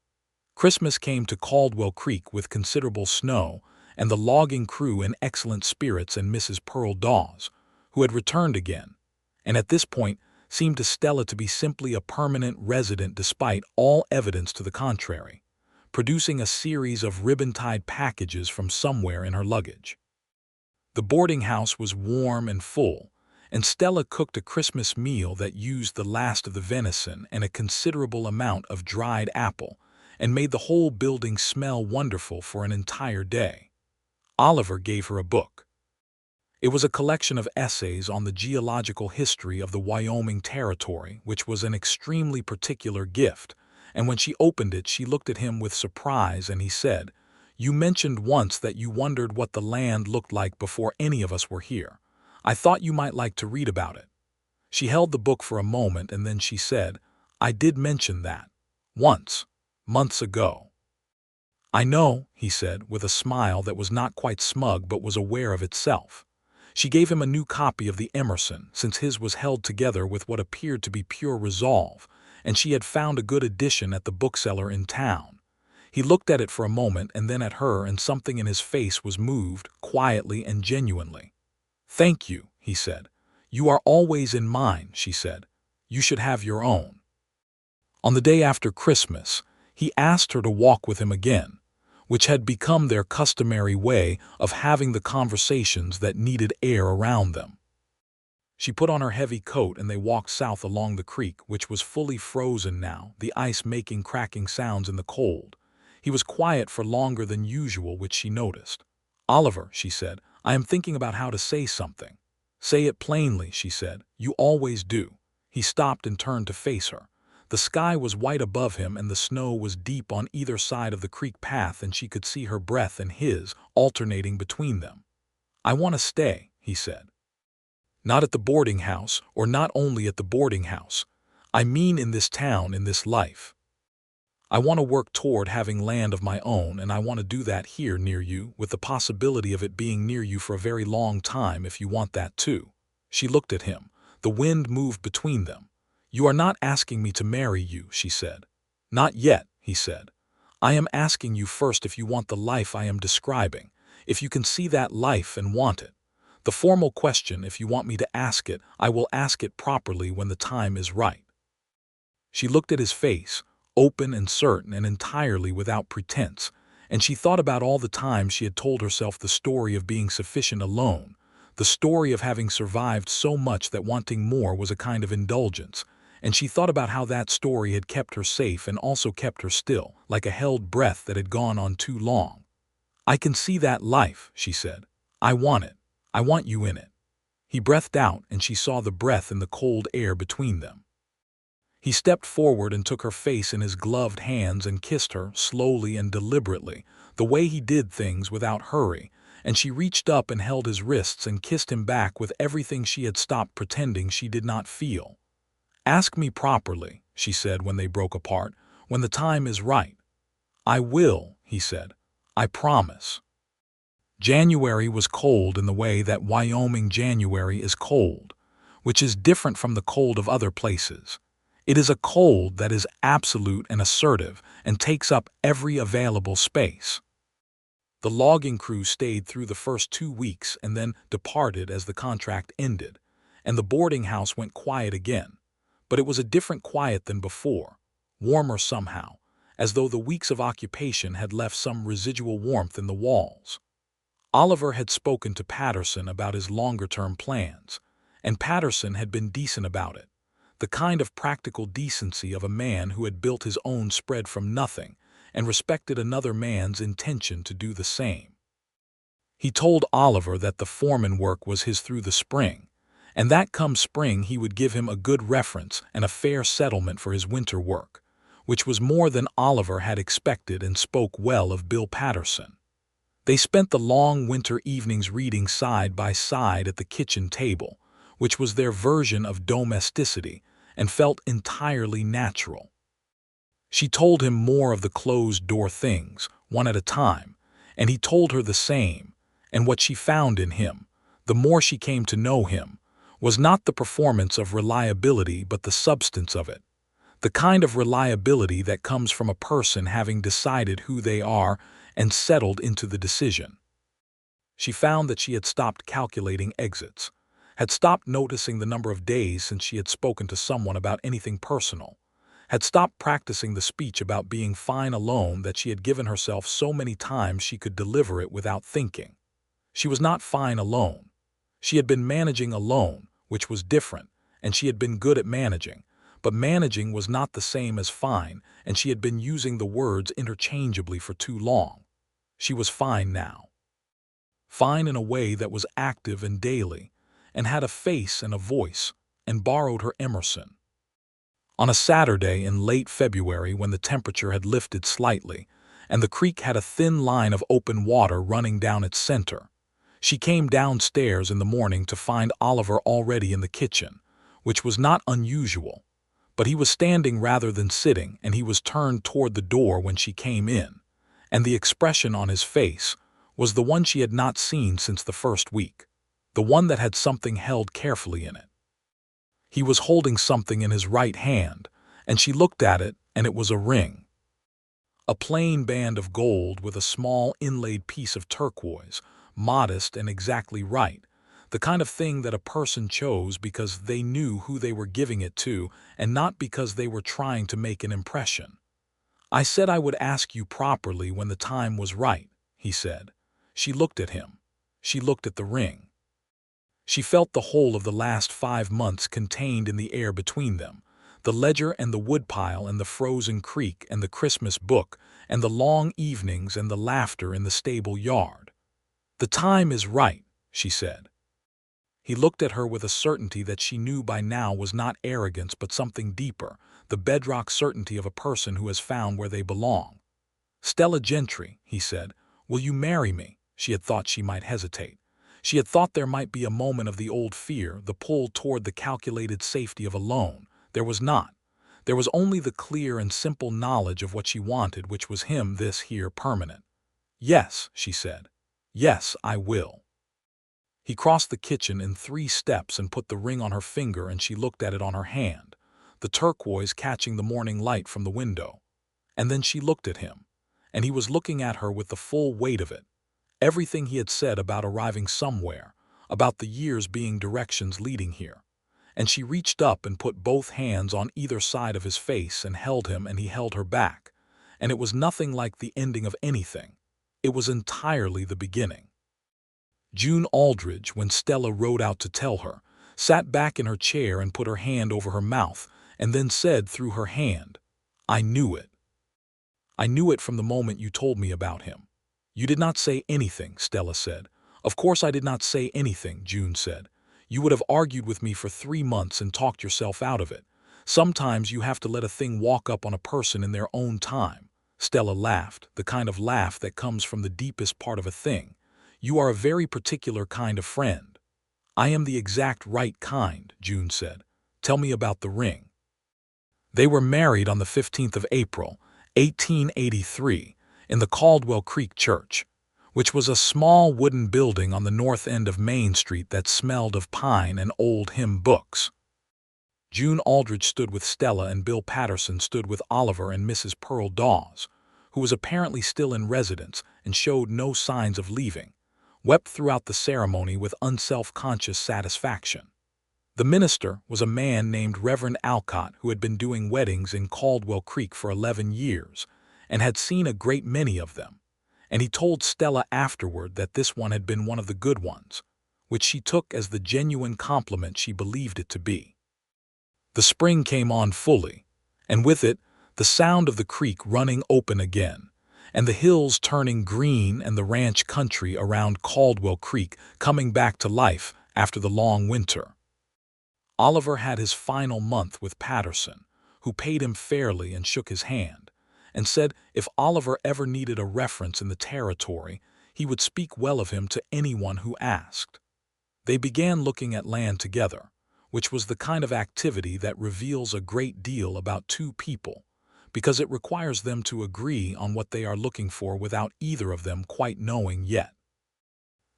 Christmas came to Caldwell Creek with considerable snow, and the logging crew in excellent spirits, and Mrs. Pearl Dawes, who had returned again, and at this point seemed to Stella to be simply a permanent resident despite all evidence to the contrary, producing a series of ribbon-tied packages from somewhere in her luggage. The boarding house was warm and full, and Stella cooked a Christmas meal that used the last of the venison and a considerable amount of dried apple, and made the whole building smell wonderful for an entire day. Oliver gave her a book. It was a collection of essays on the geological history of the Wyoming territory, which was an extremely particular gift, and when she opened it she looked at him with surprise and he said, "You mentioned once that you wondered what the land looked like before any of us were here. I thought you might like to read about it." She held the book for a moment and then she said, "I did mention that. Once. Months ago." "I know," he said, with a smile that was not quite smug but was aware of itself. She gave him a new copy of the Emerson, since his was held together with what appeared to be pure resolve, and she had found a good edition at the bookseller in town. He looked at it for a moment and then at her, and something in his face was moved, quietly and genuinely. "Thank you," he said. "You are always in mine," she said. "You should have your own." On the day after Christmas, he asked her to walk with him again, which had become their customary way of having the conversations that needed air around them. She put on her heavy coat and they walked south along the creek, which was fully frozen now, the ice making cracking sounds in the cold. He was quiet for longer than usual, which she noticed. "Oliver," she said, "I am thinking about how to say something." "Say it plainly," she said. "You always do." He stopped and turned to face her. The sky was white above him and the snow was deep on either side of the creek path, and she could see her breath and his alternating between them. "I want to stay," he said. "Not at the boarding house, or not only at the boarding house. I mean in this town, in this life. I want to work toward having land of my own, and I want to do that here near you, with the possibility of it being near you for a very long time if you want that too." She looked at him. The wind moved between them. "You are not asking me to marry you," she said. "Not yet," he said. "I am asking you first if you want the life I am describing, if you can see that life and want it. The formal question, if you want me to ask it, I will ask it properly when the time is right." She looked at his face, open and certain and entirely without pretense, and she thought about all the times she had told herself the story of being sufficient alone, the story of having survived so much that wanting more was a kind of indulgence, and she thought about how that story had kept her safe and also kept her still, like a held breath that had gone on too long. "I can see that life," she said. "I want it. I want you in it." He breathed out, and she saw the breath in the cold air between them. He stepped forward and took her face in his gloved hands and kissed her, slowly and deliberately, the way he did things without hurry, and she reached up and held his wrists and kissed him back with everything she had stopped pretending she did not feel. "Ask me properly," she said when they broke apart, "when the time is right." "I will," he said. "I promise." January was cold in the way that Wyoming January is cold, which is different from the cold of other places. It is a cold that is absolute and assertive and takes up every available space. The logging crew stayed through the first 2 weeks and then departed as the contract ended, and the boarding house went quiet again. But it was a different quiet than before, warmer somehow, as though the weeks of occupation had left some residual warmth in the walls. Oliver had spoken to Patterson about his longer-term plans, and Patterson had been decent about it, the kind of practical decency of a man who had built his own spread from nothing and respected another man's intention to do the same. He told Oliver that the foreman work was his through the spring, and that come spring he would give him a good reference and a fair settlement for his winter work, which was more than Oliver had expected, and spoke well of Bill Patterson. They spent the long winter evenings reading side by side at the kitchen table, which was their version of domesticity and felt entirely natural. She told him more of the closed-door things, one at a time, and he told her the same, and what she found in him, the more she came to know him, was not the performance of reliability but the substance of it, the kind of reliability that comes from a person having decided who they are and settled into the decision. She found that she had stopped calculating exits, had stopped noticing the number of days since she had spoken to someone about anything personal, had stopped practicing the speech about being fine alone that she had given herself so many times she could deliver it without thinking. She was not fine alone. She had been managing alone, which was different, and she had been good at managing, but managing was not the same as fine, and she had been using the words interchangeably for too long. She was fine now. Fine in a way that was active and daily, and had a face and a voice, and borrowed her Emerson. On a Saturday in late February, when the temperature had lifted slightly, and the creek had a thin line of open water running down its center, she came downstairs in the morning to find Oliver already in the kitchen, which was not unusual, but he was standing rather than sitting, and he was turned toward the door when she came in, and the expression on his face was the one she had not seen since the first week, the one that had something held carefully in it. He was holding something in his right hand, and she looked at it, and it was a ring. A plain band of gold with a small inlaid piece of turquoise, modest and exactly right, the kind of thing that a person chose because they knew who they were giving it to and not because they were trying to make an impression. "I said I would ask you properly when the time was right," he said. She looked at him. She looked at the ring. She felt the whole of the last 5 months contained in the air between them, the ledger and the woodpile and the frozen creek and the Christmas book and the long evenings and the laughter in the stable yard. "The time is right," she said. He looked at her with a certainty that she knew by now was not arrogance but something deeper, the bedrock certainty of a person who has found where they belong. "Stella Gentry," he said, "will you marry me?" She had thought she might hesitate. She had thought there might be a moment of the old fear, the pull toward the calculated safety of a loan. There was not. There was only the clear and simple knowledge of what she wanted, which was him, this here permanent. "Yes," she said. "Yes, I will." He crossed the kitchen in 3 steps and put the ring on her finger, and she looked at it on her hand, the turquoise catching the morning light from the window. And then she looked at him, and he was looking at her with the full weight of it. Everything he had said about arriving somewhere, about the years being directions leading here. And she reached up and put both hands on either side of his face and held him, and he held her back. And it was nothing like the ending of anything. It was entirely the beginning. June Aldridge, when Stella rode out to tell her, sat back in her chair and put her hand over her mouth, and then said through her hand, "I knew it. I knew it from the moment you told me about him." "You did not say anything," Stella said. "Of course I did not say anything," June said. "You would have argued with me for 3 months and talked yourself out of it. Sometimes you have to let a thing walk up on a person in their own time." Stella laughed, the kind of laugh that comes from the deepest part of a thing. "You are a very particular kind of friend." "I am the exact right kind," June said. "Tell me about the ring." They were married on the 15th of April, 1883, in the Caldwell Creek Church, which was a small wooden building on the north end of Main Street that smelled of pine and old hymn books. June Aldridge stood with Stella, and Bill Patterson stood with Oliver and Mrs. Pearl Dawes, who was apparently still in residence and showed no signs of leaving, wept throughout the ceremony with unself-conscious satisfaction. The minister was a man named Reverend Alcott who had been doing weddings in Caldwell Creek for 11 years and had seen a great many of them, and he told Stella afterward that this one had been one of the good ones, which she took as the genuine compliment she believed it to be. The spring came on fully, and with it, the sound of the creek running open again, and the hills turning green and the ranch country around Caldwell Creek coming back to life after the long winter. Oliver had his final month with Patterson, who paid him fairly and shook his hand, and said if Oliver ever needed a reference in the territory, he would speak well of him to anyone who asked. They began looking at land together, which was the kind of activity that reveals a great deal about two people, because it requires them to agree on what they are looking for without either of them quite knowing yet.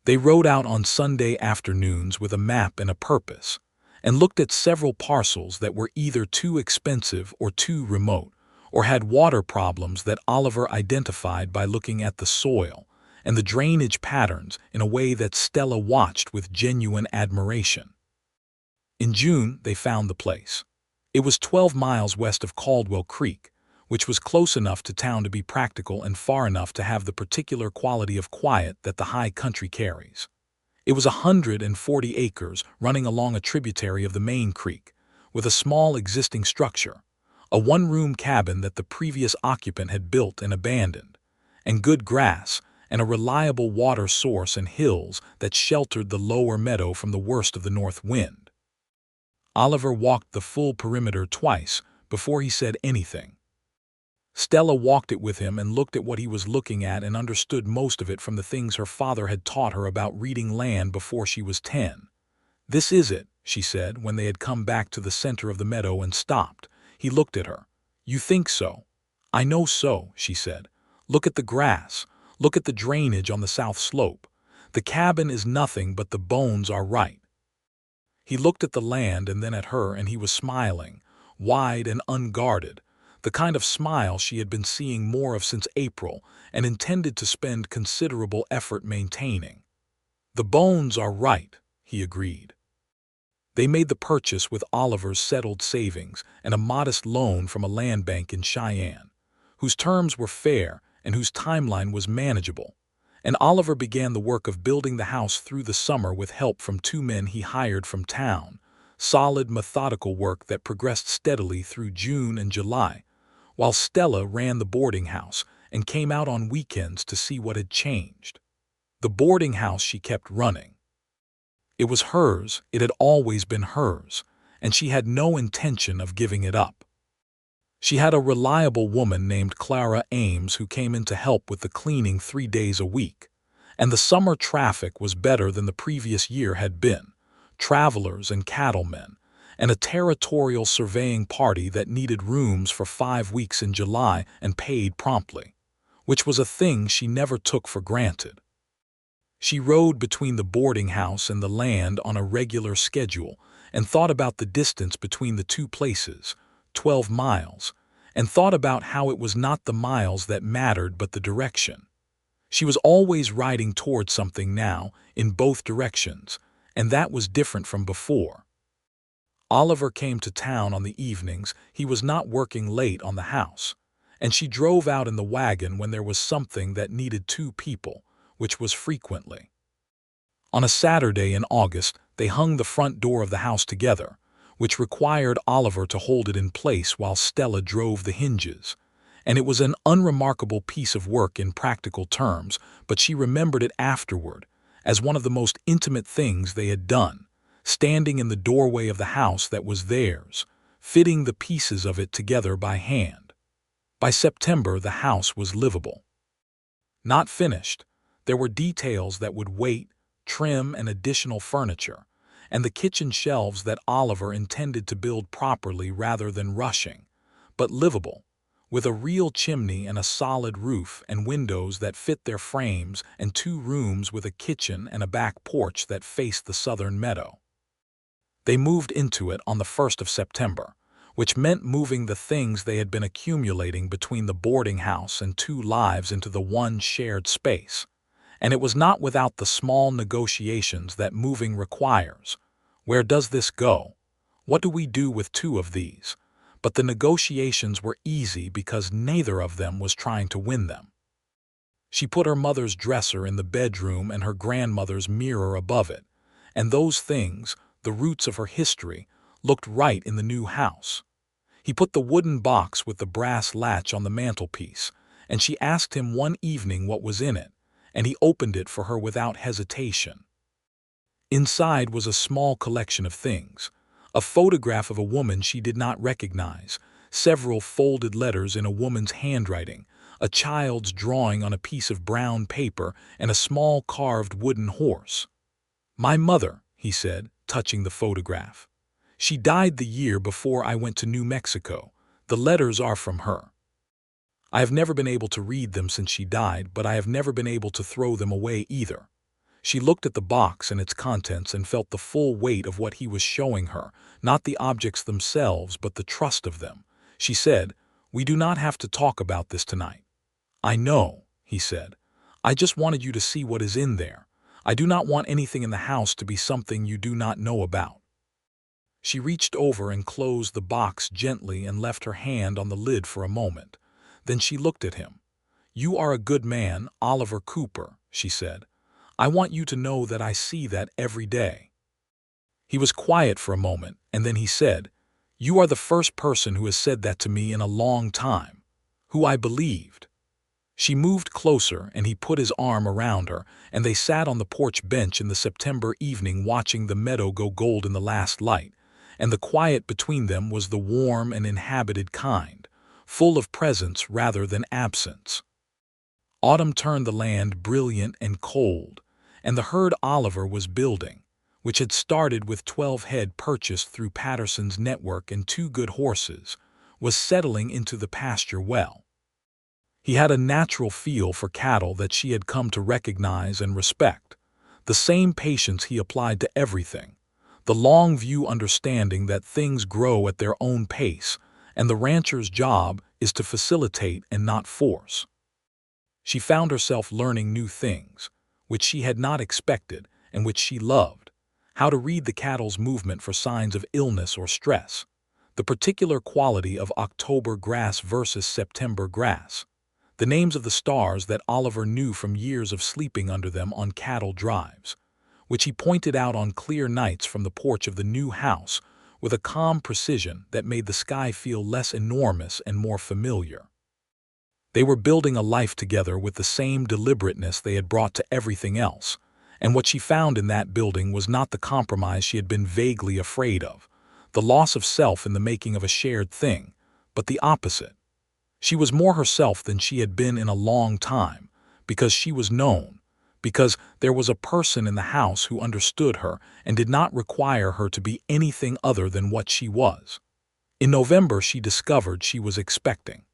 They rode out on Sunday afternoons with a map and a purpose, and looked at several parcels that were either too expensive or too remote, or had water problems that Oliver identified by looking at the soil and the drainage patterns in a way that Stella watched with genuine admiration. In June, they found the place. It was 12 miles west of Caldwell Creek, which was close enough to town to be practical and far enough to have the particular quality of quiet that the high country carries. It was 140 acres running along a tributary of the main creek, with a small existing structure, a one-room cabin that the previous occupant had built and abandoned, and good grass, and a reliable water source and hills that sheltered the lower meadow from the worst of the north wind. Oliver walked the full perimeter twice before he said anything. Stella walked it with him and looked at what he was looking at and understood most of it from the things her father had taught her about reading land before she was 10. "This is it," she said when they had come back to the center of the meadow and stopped. He looked at her. "You think so?" "I know so," she said. "Look at the grass. Look at the drainage on the south slope. The cabin is nothing but the bones are right." He looked at the land and then at her, and he was smiling, wide and unguarded, the kind of smile she had been seeing more of since April and intended to spend considerable effort maintaining. "The bones are right," he agreed. They made the purchase with Oliver's settled savings and a modest loan from a land bank in Cheyenne, whose terms were fair and whose timeline was manageable, and Oliver began the work of building the house through the summer with help from 2 men he hired from town, solid, methodical work that progressed steadily through June and July, while Stella ran the boarding house and came out on weekends to see what had changed. The boarding house she kept running. It was hers, it had always been hers, and she had no intention of giving it up. She had a reliable woman named Clara Ames who came in to help with the cleaning 3 days a week, and the summer traffic was better than the previous year had been. Travelers and cattlemen, and a territorial surveying party that needed rooms for 5 weeks in July and paid promptly, which was a thing she never took for granted. She rode between the boarding house and the land on a regular schedule and thought about the distance between the two places, 12 miles, and thought about how it was not the miles that mattered but the direction. She was always riding toward something now, in both directions, and that was different from before. Oliver came to town on the evenings. He was not working late on the house, and she drove out in the wagon when there was something that needed 2 people, which was frequently. On a Saturday in August, they hung the front door of the house together, which required Oliver to hold it in place while Stella drove the hinges, and it was an unremarkable piece of work in practical terms, but she remembered it afterward as one of the most intimate things they had done, standing in the doorway of the house that was theirs, fitting the pieces of it together by hand. By September, the house was livable. Not finished, there were details that would wait, trim and additional furniture, and the kitchen shelves that Oliver intended to build properly rather than rushing, but livable, with a real chimney and a solid roof and windows that fit their frames and 2 rooms with a kitchen and a back porch that faced the southern meadow. They moved into it on the 1st of September, which meant moving the things they had been accumulating between the boarding house and two lives into the one shared space. And it was not without the small negotiations that moving requires. Where does this go? What do we do with two of these? But the negotiations were easy because neither of them was trying to win them. She put her mother's dresser in the bedroom and her grandmother's mirror above it, and those things, the roots of her history, looked right in the new house. He put the wooden box with the brass latch on the mantelpiece, and she asked him one evening what was in it, and he opened it for her without hesitation. Inside was a small collection of things: a photograph of a woman she did not recognize, several folded letters in a woman's handwriting, a child's drawing on a piece of brown paper, and a small carved wooden horse. "My mother," he said, touching the photograph. "She died the year before I went to New Mexico. The letters are from her. I have never been able to read them since she died, but I have never been able to throw them away either." She looked at the box and its contents and felt the full weight of what he was showing her, not the objects themselves, but the trust of them. She said, "We do not have to talk about this tonight." "I know," he said. "I just wanted you to see what is in there. I do not want anything in the house to be something you do not know about." She reached over and closed the box gently and left her hand on the lid for a moment. Then she looked at him. "You are a good man, Oliver Cooper," she said. "I want you to know that I see that every day." He was quiet for a moment, and then he said, "You are the first person who has said that to me in a long time, who I believed." She moved closer, and he put his arm around her, and they sat on the porch bench in the September evening watching the meadow go gold in the last light, and the quiet between them was the warm and inhabited kind, full of presence rather than absence. Autumn turned the land brilliant and cold, and the herd Oliver was building, which had started with 12 head purchased through Patterson's network and 2 good horses, was settling into the pasture well. He had a natural feel for cattle that she had come to recognize and respect, the same patience he applied to everything, the long view understanding that things grow at their own pace, and the rancher's job is to facilitate and not force. She found herself learning new things, which she had not expected and which she loved: how to read the cattle's movement for signs of illness or stress, the particular quality of October grass versus September grass, the names of the stars that Oliver knew from years of sleeping under them on cattle drives, which he pointed out on clear nights from the porch of the new house with a calm precision that made the sky feel less enormous and more familiar. They were building a life together with the same deliberateness they had brought to everything else, and what she found in that building was not the compromise she had been vaguely afraid of, the loss of self in the making of a shared thing, but the opposite. She was more herself than she had been in a long time, because she was known, because there was a person in the house who understood her and did not require her to be anything other than what she was. In November she discovered she was expecting.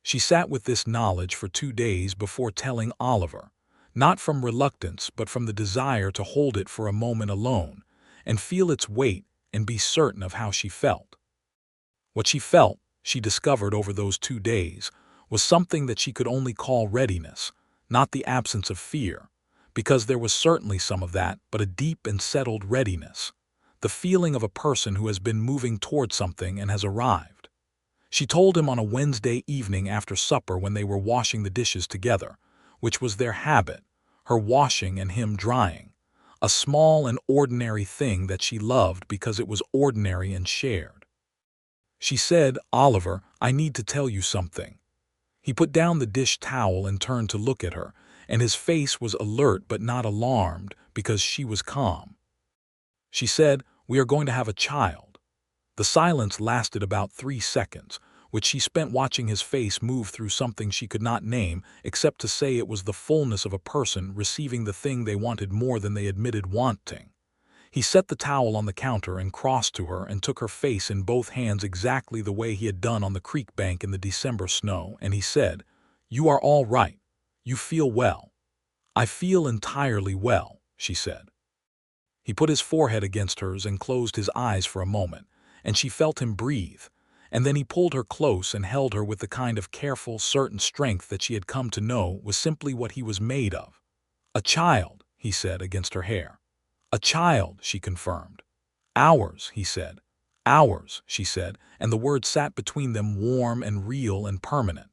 She sat with this knowledge for 2 days before telling Oliver, not from reluctance but from the desire to hold it for a moment alone and feel its weight and be certain of how she felt. What she felt, she discovered over those 2 days, was something that she could only call readiness, not the absence of fear, because there was certainly some of that, but a deep and settled readiness, the feeling of a person who has been moving toward something and has arrived. She told him on a Wednesday evening after supper when they were washing the dishes together, which was their habit, her washing and him drying, a small and ordinary thing that she loved because it was ordinary and shared. She said, "Oliver, I need to tell you something." He put down the dish towel and turned to look at her, and his face was alert but not alarmed because she was calm. She said, "We are going to have a child." The silence lasted about 3 seconds, which she spent watching his face move through something she could not name, except to say it was the fullness of a person receiving the thing they wanted more than they admitted wanting. He set the towel on the counter and crossed to her and took her face in both hands exactly the way he had done on the creek bank in the December snow, and he said, "You are all right. You feel well." "I feel entirely well," she said. He put his forehead against hers and closed his eyes for a moment, and she felt him breathe. And then he pulled her close and held her with the kind of careful, certain strength that she had come to know was simply what he was made of. "A child," he said against her hair. "A child," she confirmed. "Ours," he said. "Ours," she said, and the words sat between them warm and real and permanent.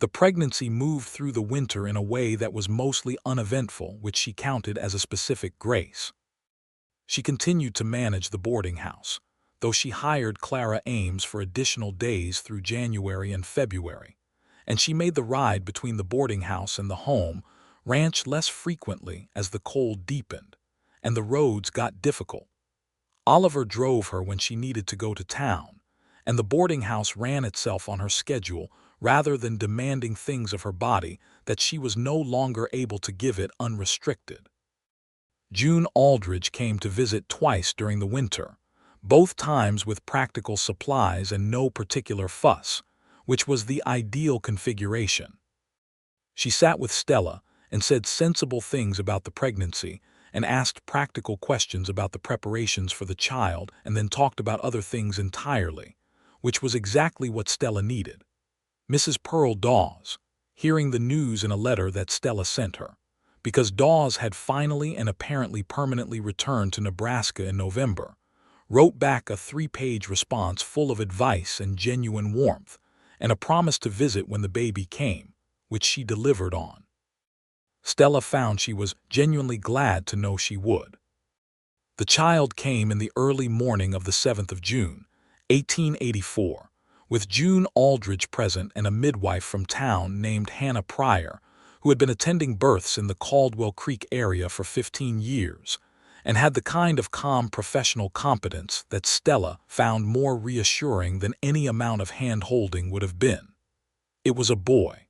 The pregnancy moved through the winter in a way that was mostly uneventful, which she counted as a specific grace. She continued to manage the boarding house, though she hired Clara Ames for additional days through January and February, and she made the ride between the boarding house and the home ranch less frequently as the cold deepened, and the roads got difficult. Oliver drove her when she needed to go to town, and the boarding house ran itself on her schedule rather than demanding things of her body that she was no longer able to give it unrestricted. June Aldridge came to visit twice during the winter, both times with practical supplies and no particular fuss, which was the ideal configuration. She sat with Stella and said sensible things about the pregnancy and asked practical questions about the preparations for the child and then talked about other things entirely, which was exactly what Stella needed. Mrs. Pearl Dawes, hearing the news in a letter that Stella sent her, because Dawes had finally and apparently permanently returned to Nebraska in November, wrote back a 3-page response full of advice and genuine warmth, and a promise to visit when the baby came, which she delivered on. Stella found she was genuinely glad to know she would. The child came in the early morning of the 7th of June, 1884, with June Aldridge present and a midwife from town named Hannah Pryor, who had been attending births in the Caldwell Creek area for 15 years, and had the kind of calm professional competence that Stella found more reassuring than any amount of hand-holding would have been. It was a boy.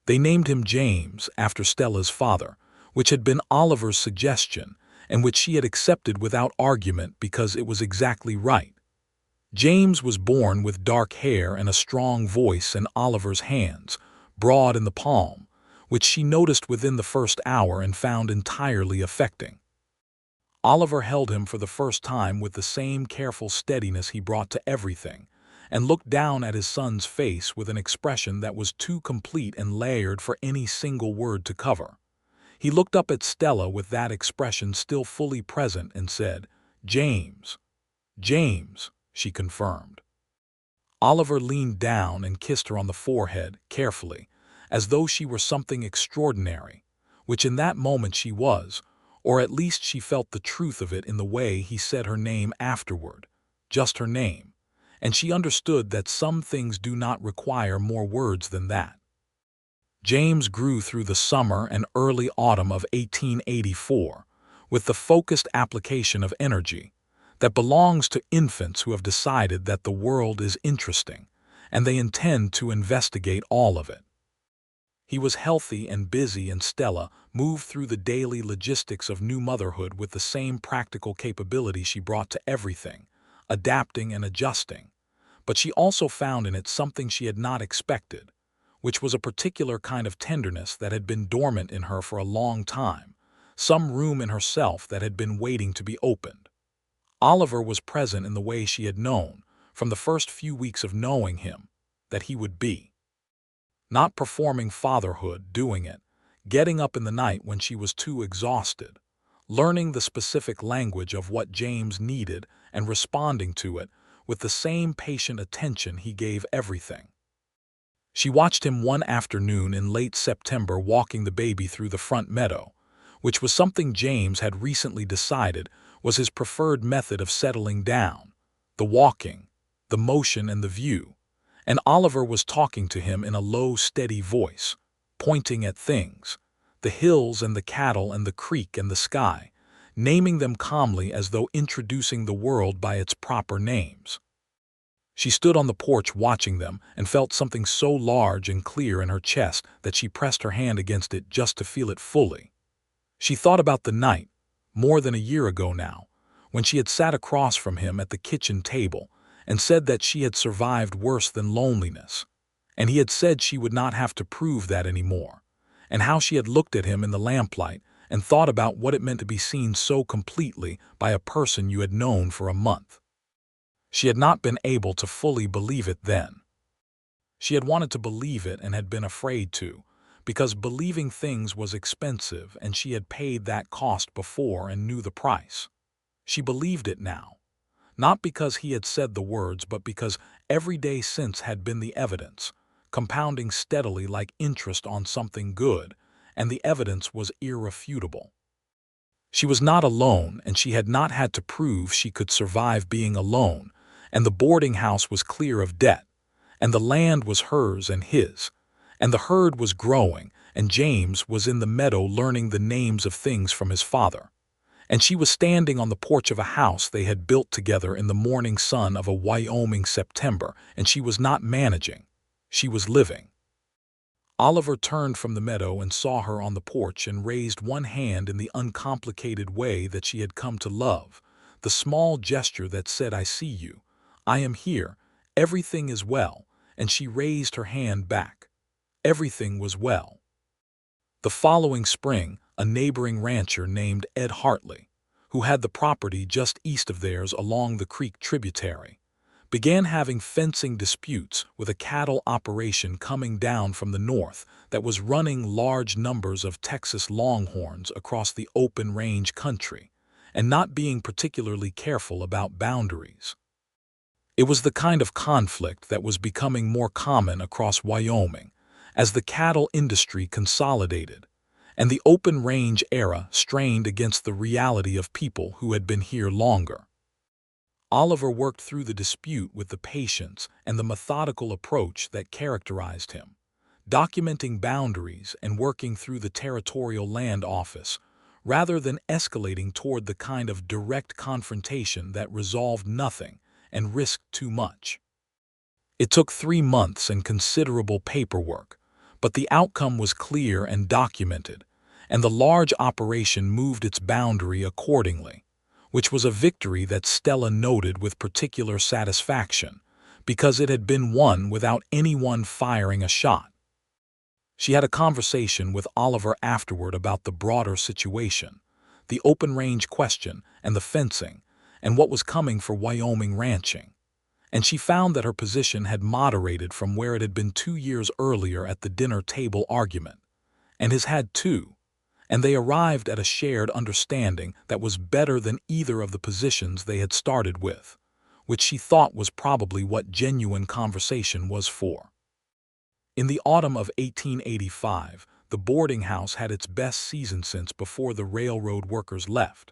They named him James after Stella's father, which had been Oliver's suggestion and which she had accepted without argument because it was exactly right. James was born with dark hair and a strong voice in Oliver's hands, broad in the palm, which she noticed within the first hour and found entirely affecting. Oliver held him for the first time with the same careful steadiness he brought to everything, and looked down at his son's face with an expression that was too complete and layered for any single word to cover. He looked up at Stella with that expression still fully present and said, "James." "James," she confirmed. Oliver leaned down and kissed her on the forehead, carefully, as though she were something extraordinary, which in that moment she was, or at least she felt the truth of it in the way he said her name afterward, just her name, and she understood that some things do not require more words than that. James grew through the summer and early autumn of 1884 with the focused application of energy that belongs to infants who have decided that the world is interesting, and they intend to investigate all of it. He was healthy and busy, and Stella moved through the daily logistics of new motherhood with the same practical capability she brought to everything, adapting and adjusting. But she also found in it something she had not expected, which was a particular kind of tenderness that had been dormant in her for a long time, some room in herself that had been waiting to be opened. Oliver was present in the way she had known, from the first few weeks of knowing him, that he would be. Not performing fatherhood, doing it, getting up in the night when she was too exhausted, learning the specific language of what James needed and responding to it with the same patient attention he gave everything. She watched him one afternoon in late September walking the baby through the front meadow, which was something James had recently decided was his preferred method of settling down, the walking, the motion and the view, and Oliver was talking to him in a low, steady voice, pointing at things, the hills and the cattle and the creek and the sky, naming them calmly as though introducing the world by its proper names. She stood on the porch watching them and felt something so large and clear in her chest that she pressed her hand against it just to feel it fully. She thought about the night, more than a year ago now, when she had sat across from him at the kitchen table and said that she had survived worse than loneliness, and he had said she would not have to prove that anymore, and how she had looked at him in the lamplight and thought about what it meant to be seen so completely by a person you had known for a month. She had not been able to fully believe it then. She had wanted to believe it and had been afraid to, because believing things was expensive and she had paid that cost before and knew the price. She believed it now, not because he had said the words, but because every day since had been the evidence, compounding steadily like interest on something good, and the evidence was irrefutable. She was not alone, and she had not had to prove she could survive being alone, and the boarding house was clear of debt, and the land was hers and his, and the herd was growing, and James was in the meadow learning the names of things from his father, and she was standing on the porch of a house they had built together in the morning sun of a Wyoming September, and she was not managing, she was living. Oliver turned from the meadow and saw her on the porch and raised one hand in the uncomplicated way that she had come to love, the small gesture that said, "I see you, I am here, everything is well," and she raised her hand back. Everything was well. The following spring, a neighboring rancher named Ed Hartley, who had the property just east of theirs along the creek tributary, began having fencing disputes with a cattle operation coming down from the north that was running large numbers of Texas longhorns across the open range country and not being particularly careful about boundaries. It was the kind of conflict that was becoming more common across Wyoming as the cattle industry consolidated and the open range era strained against the reality of people who had been here longer. Oliver worked through the dispute with the patience and the methodical approach that characterized him, documenting boundaries and working through the territorial land office, rather than escalating toward the kind of direct confrontation that resolved nothing and risked too much. It took 3 months and considerable paperwork, but the outcome was clear and documented, and the large operation moved its boundary accordingly, which was a victory that Stella noted with particular satisfaction, because it had been won without anyone firing a shot. She had a conversation with Oliver afterward about the broader situation, the open range question and the fencing, and what was coming for Wyoming ranching, and she found that her position had moderated from where it had been 2 years earlier at the dinner table argument, and his had too, and they arrived at a shared understanding that was better than either of the positions they had started with, which she thought was probably what genuine conversation was for. In the autumn of 1885, the boarding house had its best season since before the railroad workers left,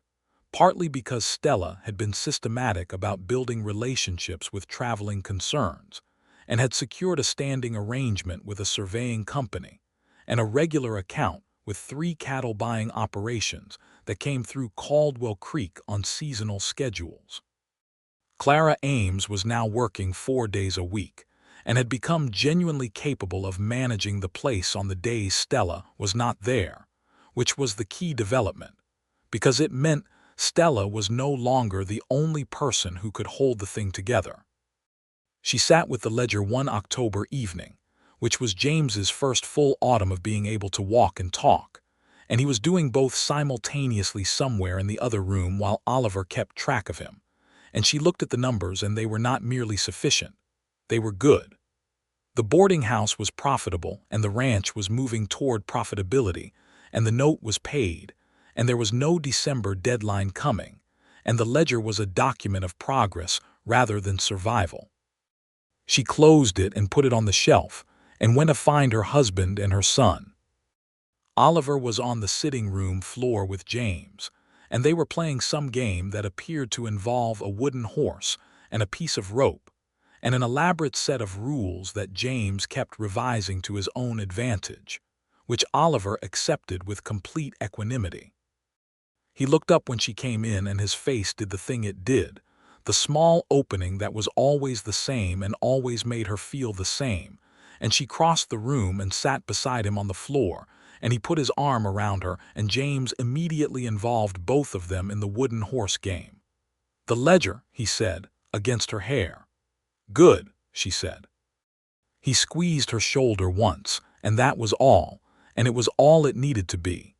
partly because Stella had been systematic about building relationships with traveling concerns and had secured a standing arrangement with a surveying company and a regular account with 3 cattle buying operations that came through Caldwell Creek on seasonal schedules. Clara Ames was now working 4 days a week and had become genuinely capable of managing the place on the days Stella was not there, which was the key development, because it meant Stella was no longer the only person who could hold the thing together. She sat with the ledger one October evening, which was James's first full autumn of being able to walk and talk, and he was doing both simultaneously somewhere in the other room while Oliver kept track of him, and she looked at the numbers and they were not merely sufficient, they were good. The boarding house was profitable and the ranch was moving toward profitability, and the note was paid, and there was no December deadline coming, and the ledger was a document of progress rather than survival. She closed it and put it on the shelf, and went to find her husband and her son. Oliver was on the sitting room floor with James, and they were playing some game that appeared to involve a wooden horse and a piece of rope, and an elaborate set of rules that James kept revising to his own advantage, which Oliver accepted with complete equanimity. He looked up when she came in and his face did the thing it did, the small opening that was always the same and always made her feel the same, and she crossed the room and sat beside him on the floor, and he put his arm around her, and James immediately involved both of them in the wooden horse game. "The ledger," he said, against her hair. "Good," she said. He squeezed her shoulder once, and that was all, and it was all it needed to be.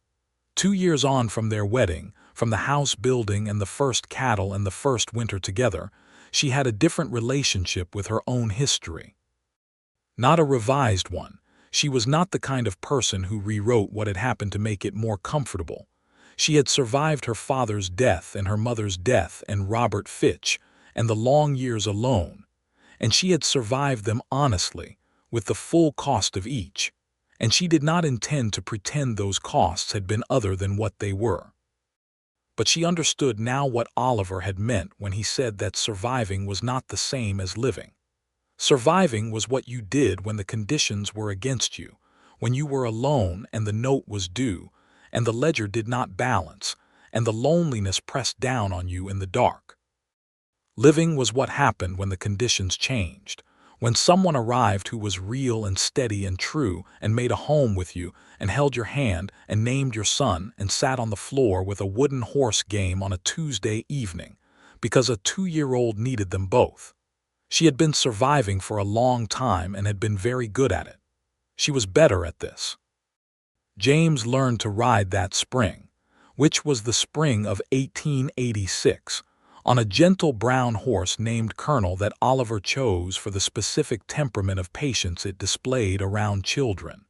2 years on from their wedding, from the house building and the first cattle and the first winter together, She had a different relationship with her own history. Not a revised one. She was not the kind of person who rewrote what had happened to make it more comfortable. She had survived her father's death and her mother's death and Robert Fitch and the long years alone, and she had survived them honestly, with the full cost of each, and she did not intend to pretend those costs had been other than what they were. But she understood now what Oliver had meant when he said that surviving was not the same as living. Surviving was what you did when the conditions were against you, when you were alone and the note was due, and the ledger did not balance, and the loneliness pressed down on you in the dark. Living was what happened when the conditions changed, when someone arrived who was real and steady and true and made a home with you and held your hand and named your son and sat on the floor with a wooden horse game on a Tuesday evening, because a 2-year-old needed them both. She had been surviving for a long time and had been very good at it. She was better at this. James learned to ride that spring, which was the spring of 1886, on a gentle brown horse named Colonel that Oliver chose for the specific temperament of patience it displayed around children.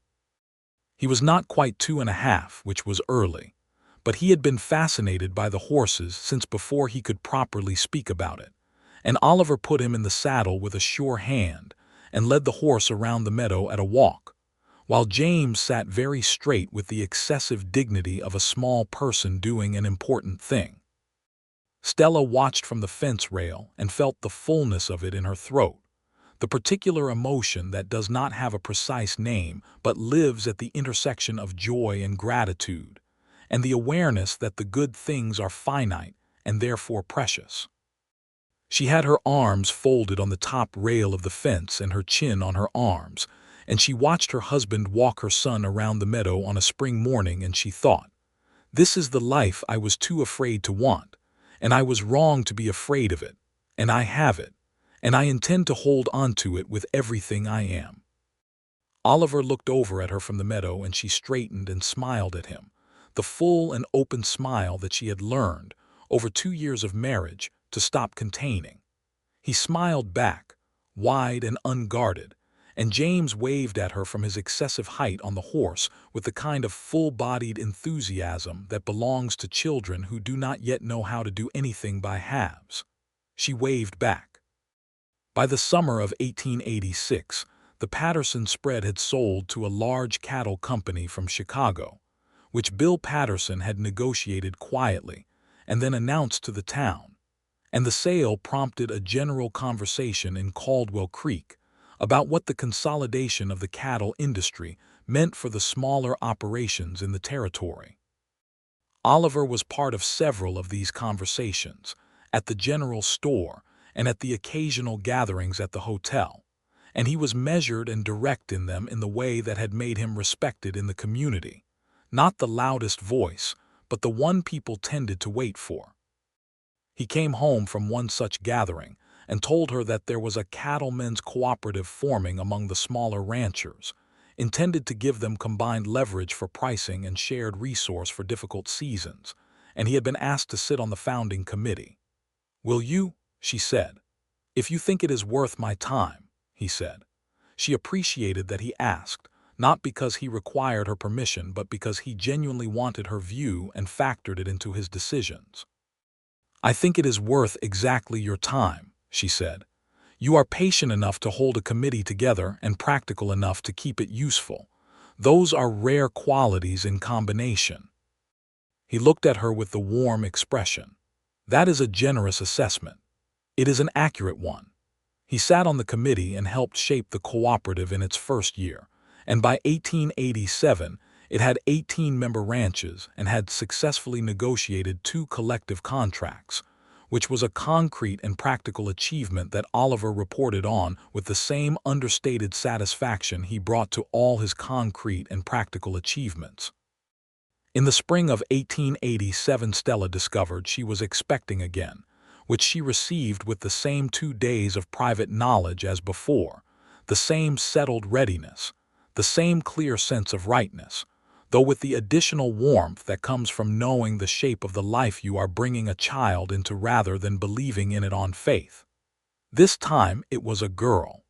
He was not quite 2.5, which was early, but he had been fascinated by the horses since before he could properly speak about it, and Oliver put him in the saddle with a sure hand and led the horse around the meadow at a walk, while James sat very straight with the excessive dignity of a small person doing an important thing. Stella watched from the fence rail and felt the fullness of it in her throat, the particular emotion that does not have a precise name but lives at the intersection of joy and gratitude, and the awareness that the good things are finite and therefore precious. She had her arms folded on the top rail of the fence and her chin on her arms, and she watched her husband walk her son around the meadow on a spring morning, and she thought, "This is the life I was too afraid to want. And I was wrong to be afraid of it, and I have it, and I intend to hold on to it with everything I am." Oliver looked over at her from the meadow, and she straightened and smiled at him, the full and open smile that she had learned, over 2 years of marriage, to stop containing. He smiled back, wide and unguarded, and James waved at her from his excessive height on the horse with the kind of full-bodied enthusiasm that belongs to children who do not yet know how to do anything by halves. She waved back. By the summer of 1886, the Patterson spread had sold to a large cattle company from Chicago, which Bill Patterson had negotiated quietly and then announced to the town, and the sale prompted a general conversation in Caldwell Creek about what the consolidation of the cattle industry meant for the smaller operations in the territory. Oliver was part of several of these conversations, at the general store and at the occasional gatherings at the hotel, and he was measured and direct in them in the way that had made him respected in the community, not the loudest voice, but the one people tended to wait for. He came home from one such gathering and told her that there was a cattlemen's cooperative forming among the smaller ranchers, intended to give them combined leverage for pricing and shared resource for difficult seasons, and he had been asked to sit on the founding committee. "Will you?" she said. "If you think it is worth my time," he said. She appreciated that he asked, not because he required her permission, but because he genuinely wanted her view and factored it into his decisions. "I think it is worth exactly your time," she said. "You are patient enough to hold a committee together and practical enough to keep it useful. Those are rare qualities in combination." He looked at her with the warm expression. "That is a generous assessment. It is an accurate one." He sat on the committee and helped shape the cooperative in its first year, and by 1887 it had 18 member ranches and had successfully negotiated 2 collective contracts, which was a concrete and practical achievement that Oliver reported on with the same understated satisfaction he brought to all his concrete and practical achievements. In the spring of 1887, Stella discovered she was expecting again, which she received with the same 2 days of private knowledge as before, the same settled readiness, the same clear sense of rightness, though with the additional warmth that comes from knowing the shape of the life you are bringing a child into rather than believing in it on faith. This time it was a girl.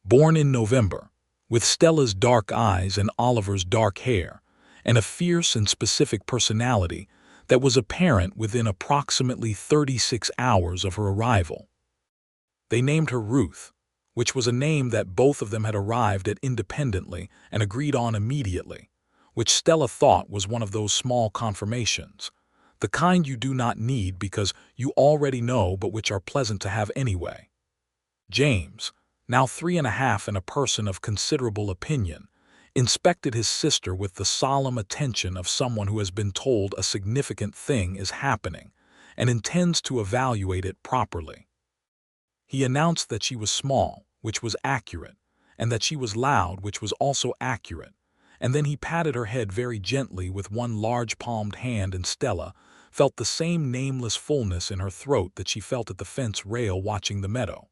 Born in November, with Stella's dark eyes and Oliver's dark hair, and a fierce and specific personality that was apparent within approximately 36 hours of her arrival. They named her Ruth, which was a name that both of them had arrived at independently and agreed on immediately, which Stella thought was one of those small confirmations, the kind you do not need because you already know but which are pleasant to have anyway. James, now 3.5 and a person of considerable opinion, inspected his sister with the solemn attention of someone who has been told a significant thing is happening and intends to evaluate it properly. He announced that she was small, which was accurate, and that she was loud, which was also accurate, and then he patted her head very gently with one large palmed hand, and Stella felt the same nameless fullness in her throat that she felt at the fence rail watching the meadow.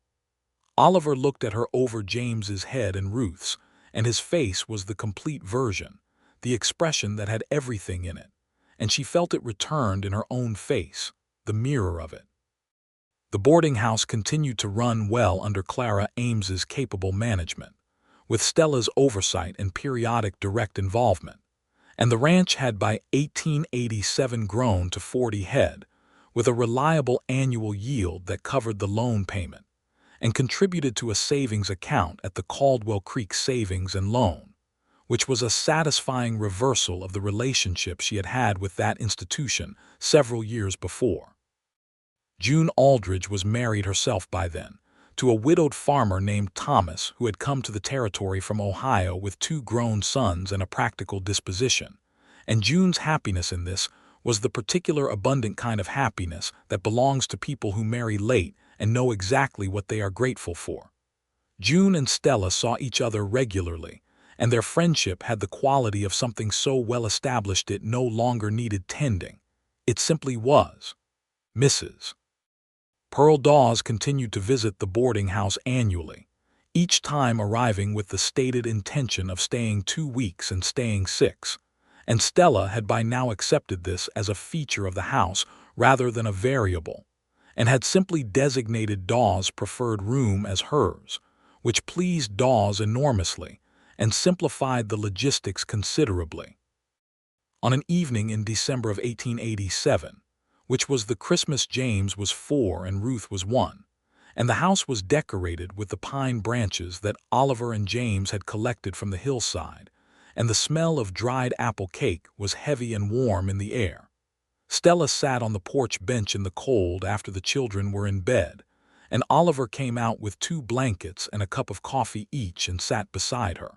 Oliver looked at her over James's head and Ruth's, and his face was the complete version, the expression that had everything in it, and she felt it returned in her own face, the mirror of it. The boarding house continued to run well under Clara Ames's capable management, with Stella's oversight and periodic direct involvement, and the ranch had by 1887 grown to 40 head, with a reliable annual yield that covered the loan payment, and contributed to a savings account at the Caldwell Creek Savings and Loan, which was a satisfying reversal of the relationship she had had with that institution several years before. June Aldridge was married herself by then, to a widowed farmer named Thomas who had come to the territory from Ohio with 2 grown sons and a practical disposition, and June's happiness in this was the particular abundant kind of happiness that belongs to people who marry late and know exactly what they are grateful for. June and Stella saw each other regularly, and their friendship had the quality of something so well established it no longer needed tending. It simply was. Mrs. Pearl Dawes continued to visit the boarding house annually, each time arriving with the stated intention of staying 2 weeks and staying 6, and Stella had by now accepted this as a feature of the house rather than a variable, and had simply designated Dawes' preferred room as hers, which pleased Dawes enormously and simplified the logistics considerably. On an evening in December of 1887, which was the Christmas James was 4 and Ruth was 1, and the house was decorated with the pine branches that Oliver and James had collected from the hillside, and the smell of dried apple cake was heavy and warm in the air. Stella sat on the porch bench in the cold after the children were in bed, and Oliver came out with 2 blankets and a cup of coffee each and sat beside her.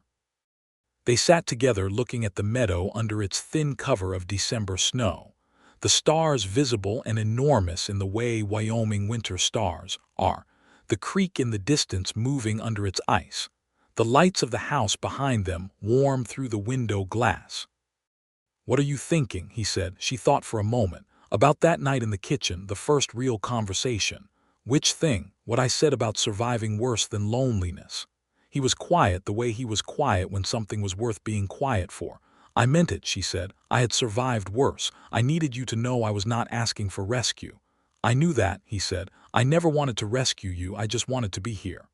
They sat together looking at the meadow under its thin cover of December snow, the stars visible and enormous in the way Wyoming winter stars are, the creek in the distance moving under its ice, the lights of the house behind them warm through the window glass. "What are you thinking?" he said. She thought for a moment. "About that night in the kitchen, the first real conversation." "Which thing?" "What I said about surviving worse than loneliness." He was quiet the way he was quiet when something was worth being quiet for. "I meant it," she said. "I had survived worse. I needed you to know I was not asking for rescue." "I knew that," he said. "I never wanted to rescue you, I just wanted to be here."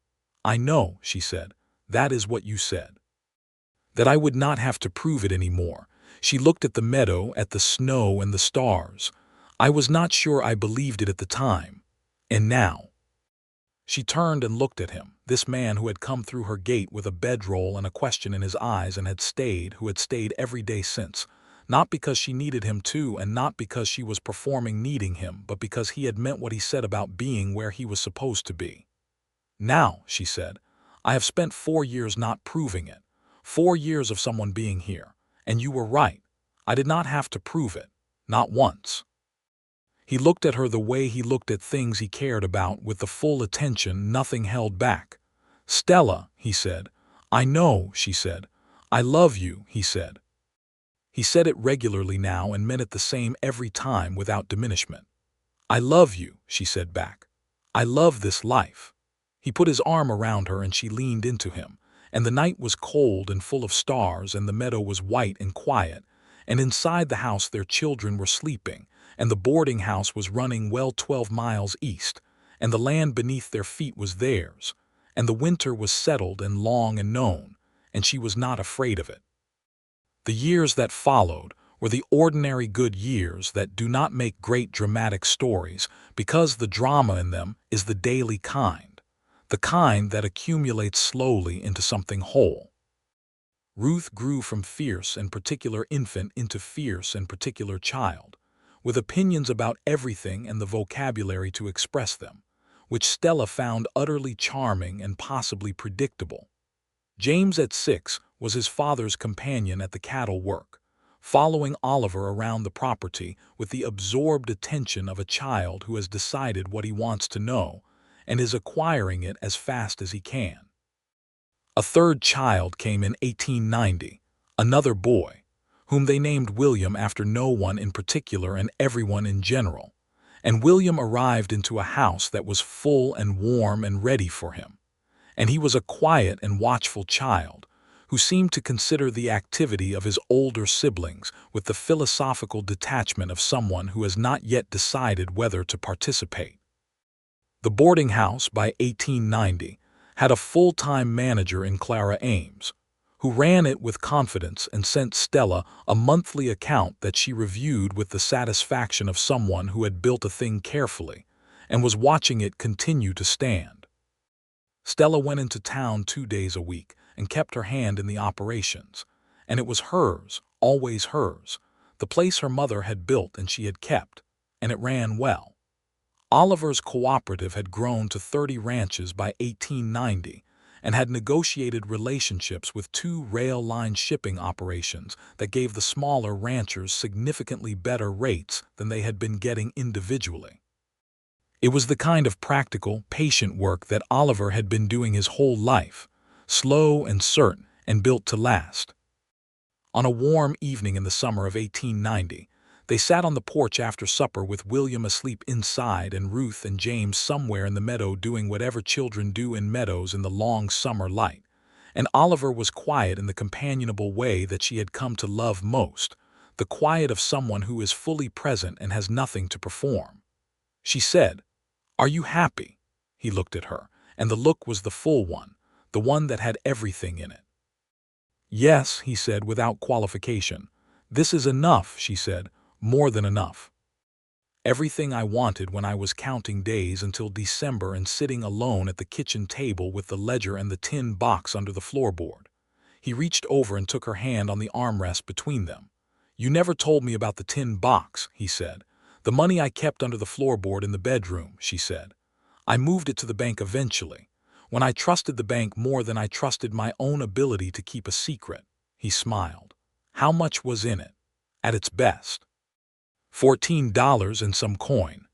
"I know," she said. "That is what you said." "That I would not have to prove it anymore." She looked at the meadow, at the snow and the stars. "I was not sure I believed it at the time. And now." She turned and looked at him, this man who had come through her gate with a bedroll and a question in his eyes and had stayed, who had stayed every day since, not because she needed him to and not because she was performing needing him, but because he had meant what he said about being where he was supposed to be. "Now," she said, "I have spent 4 years not proving it, 4 years of someone being here, and you were right. I did not have to prove it, not once." He looked at her the way he looked at things he cared about, with the full attention, nothing held back. "Stella," he said. "I know," she said. "I love you," he said. He said it regularly now and meant it the same every time without diminishment. "I love you," she said back. "I love this life." He put his arm around her and she leaned into him, and the night was cold and full of stars and the meadow was white and quiet, and inside the house their children were sleeping, and the boarding house was running well 12 miles east, and the land beneath their feet was theirs, and the winter was settled and long and known, and she was not afraid of it. The years that followed were the ordinary good years that do not make great dramatic stories because the drama in them is the daily kind, the kind that accumulates slowly into something whole. Ruth grew from fierce and particular infant into fierce and particular child, with opinions about everything and the vocabulary to express them, which Stella found utterly charming and possibly predictable. James at 6 was his father's companion at the cattle work, following Oliver around the property with the absorbed attention of a child who has decided what he wants to know and is acquiring it as fast as he can. A third child came in 1890, another boy, whom they named William after no one in particular and everyone in general, and William arrived into a house that was full and warm and ready for him, and he was a quiet and watchful child who seemed to consider the activity of his older siblings with the philosophical detachment of someone who has not yet decided whether to participate. The boarding house, by 1890, had a full-time manager in Clara Ames, who ran it with confidence and sent Stella a monthly account that she reviewed with the satisfaction of someone who had built a thing carefully and was watching it continue to stand. Stella went into town 2 days a week and kept her hand in the operations, and it was hers, always hers, the place her mother had built and she had kept, and it ran well. Oliver's cooperative had grown to 30 ranches by 1890 and had negotiated relationships with 2 rail line shipping operations that gave the smaller ranchers significantly better rates than they had been getting individually. It was the kind of practical, patient work that Oliver had been doing his whole life, slow and certain and built to last. On a warm evening in the summer of 1890, they sat on the porch after supper with William asleep inside and Ruth and James somewhere in the meadow doing whatever children do in meadows in the long summer light, and Oliver was quiet in the companionable way that she had come to love most, the quiet of someone who is fully present and has nothing to perform. She said, "Are you happy?" He looked at her, and the look was the full one, the one that had everything in it. "Yes," he said without qualification. "This is enough," she said, "more than enough. Everything I wanted when I was counting days until December and sitting alone at the kitchen table with the ledger and the tin box under the floorboard." He reached over and took her hand on the armrest between them. "You never told me about the tin box," he said. "The money I kept under the floorboard in the bedroom," she said. "I moved it to the bank eventually, when I trusted the bank more than I trusted my own ability to keep a secret." He smiled. "How much was in it, at its best?" $14 and some coin.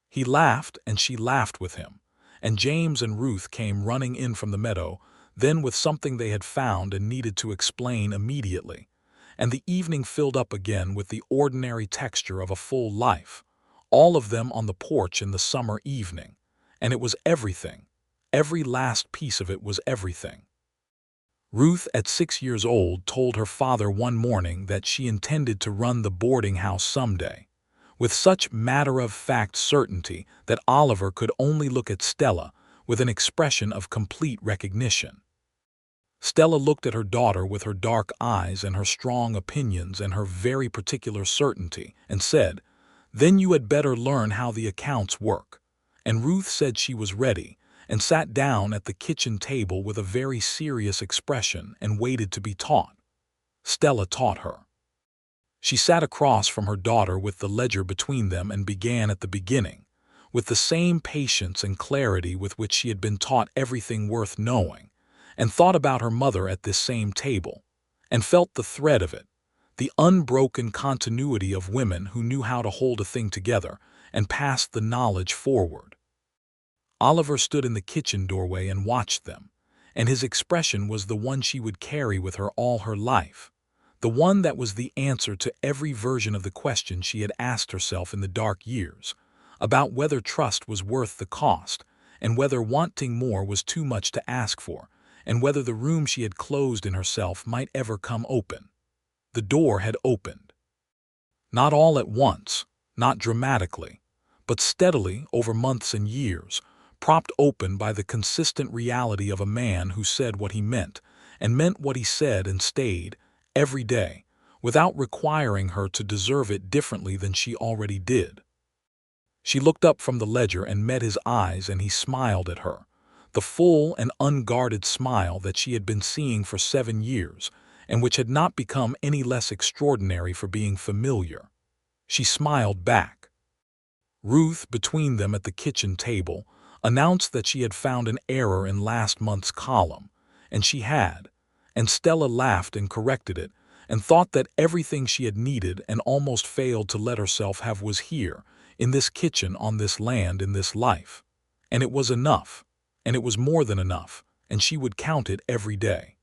He laughed and she laughed with him, and James and Ruth came running in from the meadow, then with something they had found and needed to explain immediately, and the evening filled up again with the ordinary texture of a full life, all of them on the porch in the summer evening, and it was everything. Every last piece of it was everything. Ruth, at 6 years old, told her father one morning that she intended to run the boarding house someday, with such matter-of-fact certainty that Oliver could only look at Stella with an expression of complete recognition. Stella looked at her daughter with her dark eyes and her strong opinions and her very particular certainty, and said, "Then you had better learn how the accounts work." And Ruth said she was ready, and sat down at the kitchen table with a very serious expression and waited to be taught. Stella taught her. She sat across from her daughter with the ledger between them and began at the beginning, with the same patience and clarity with which she had been taught everything worth knowing, and thought about her mother at this same table, and felt the thread of it, the unbroken continuity of women who knew how to hold a thing together and passed the knowledge forward. Oliver stood in the kitchen doorway and watched them, and his expression was the one she would carry with her all her life, the one that was the answer to every version of the question she had asked herself in the dark years, about whether trust was worth the cost, and whether wanting more was too much to ask for, and whether the room she had closed in herself might ever come open. The door had opened. Not all at once, not dramatically, but steadily over months and years, propped open by the consistent reality of a man who said what he meant, and meant what he said and stayed, every day, without requiring her to deserve it differently than she already did. She looked up from the ledger and met his eyes, and he smiled at her, the full and unguarded smile that she had been seeing for 7 years, and which had not become any less extraordinary for being familiar. She smiled back. Ruth, between them at the kitchen table, announced that she had found an error in last month's column, and she had, and Stella laughed and corrected it, and thought that everything she had needed and almost failed to let herself have was here, in this kitchen, on this land, in this life. And it was enough, and it was more than enough, and she would count it every day.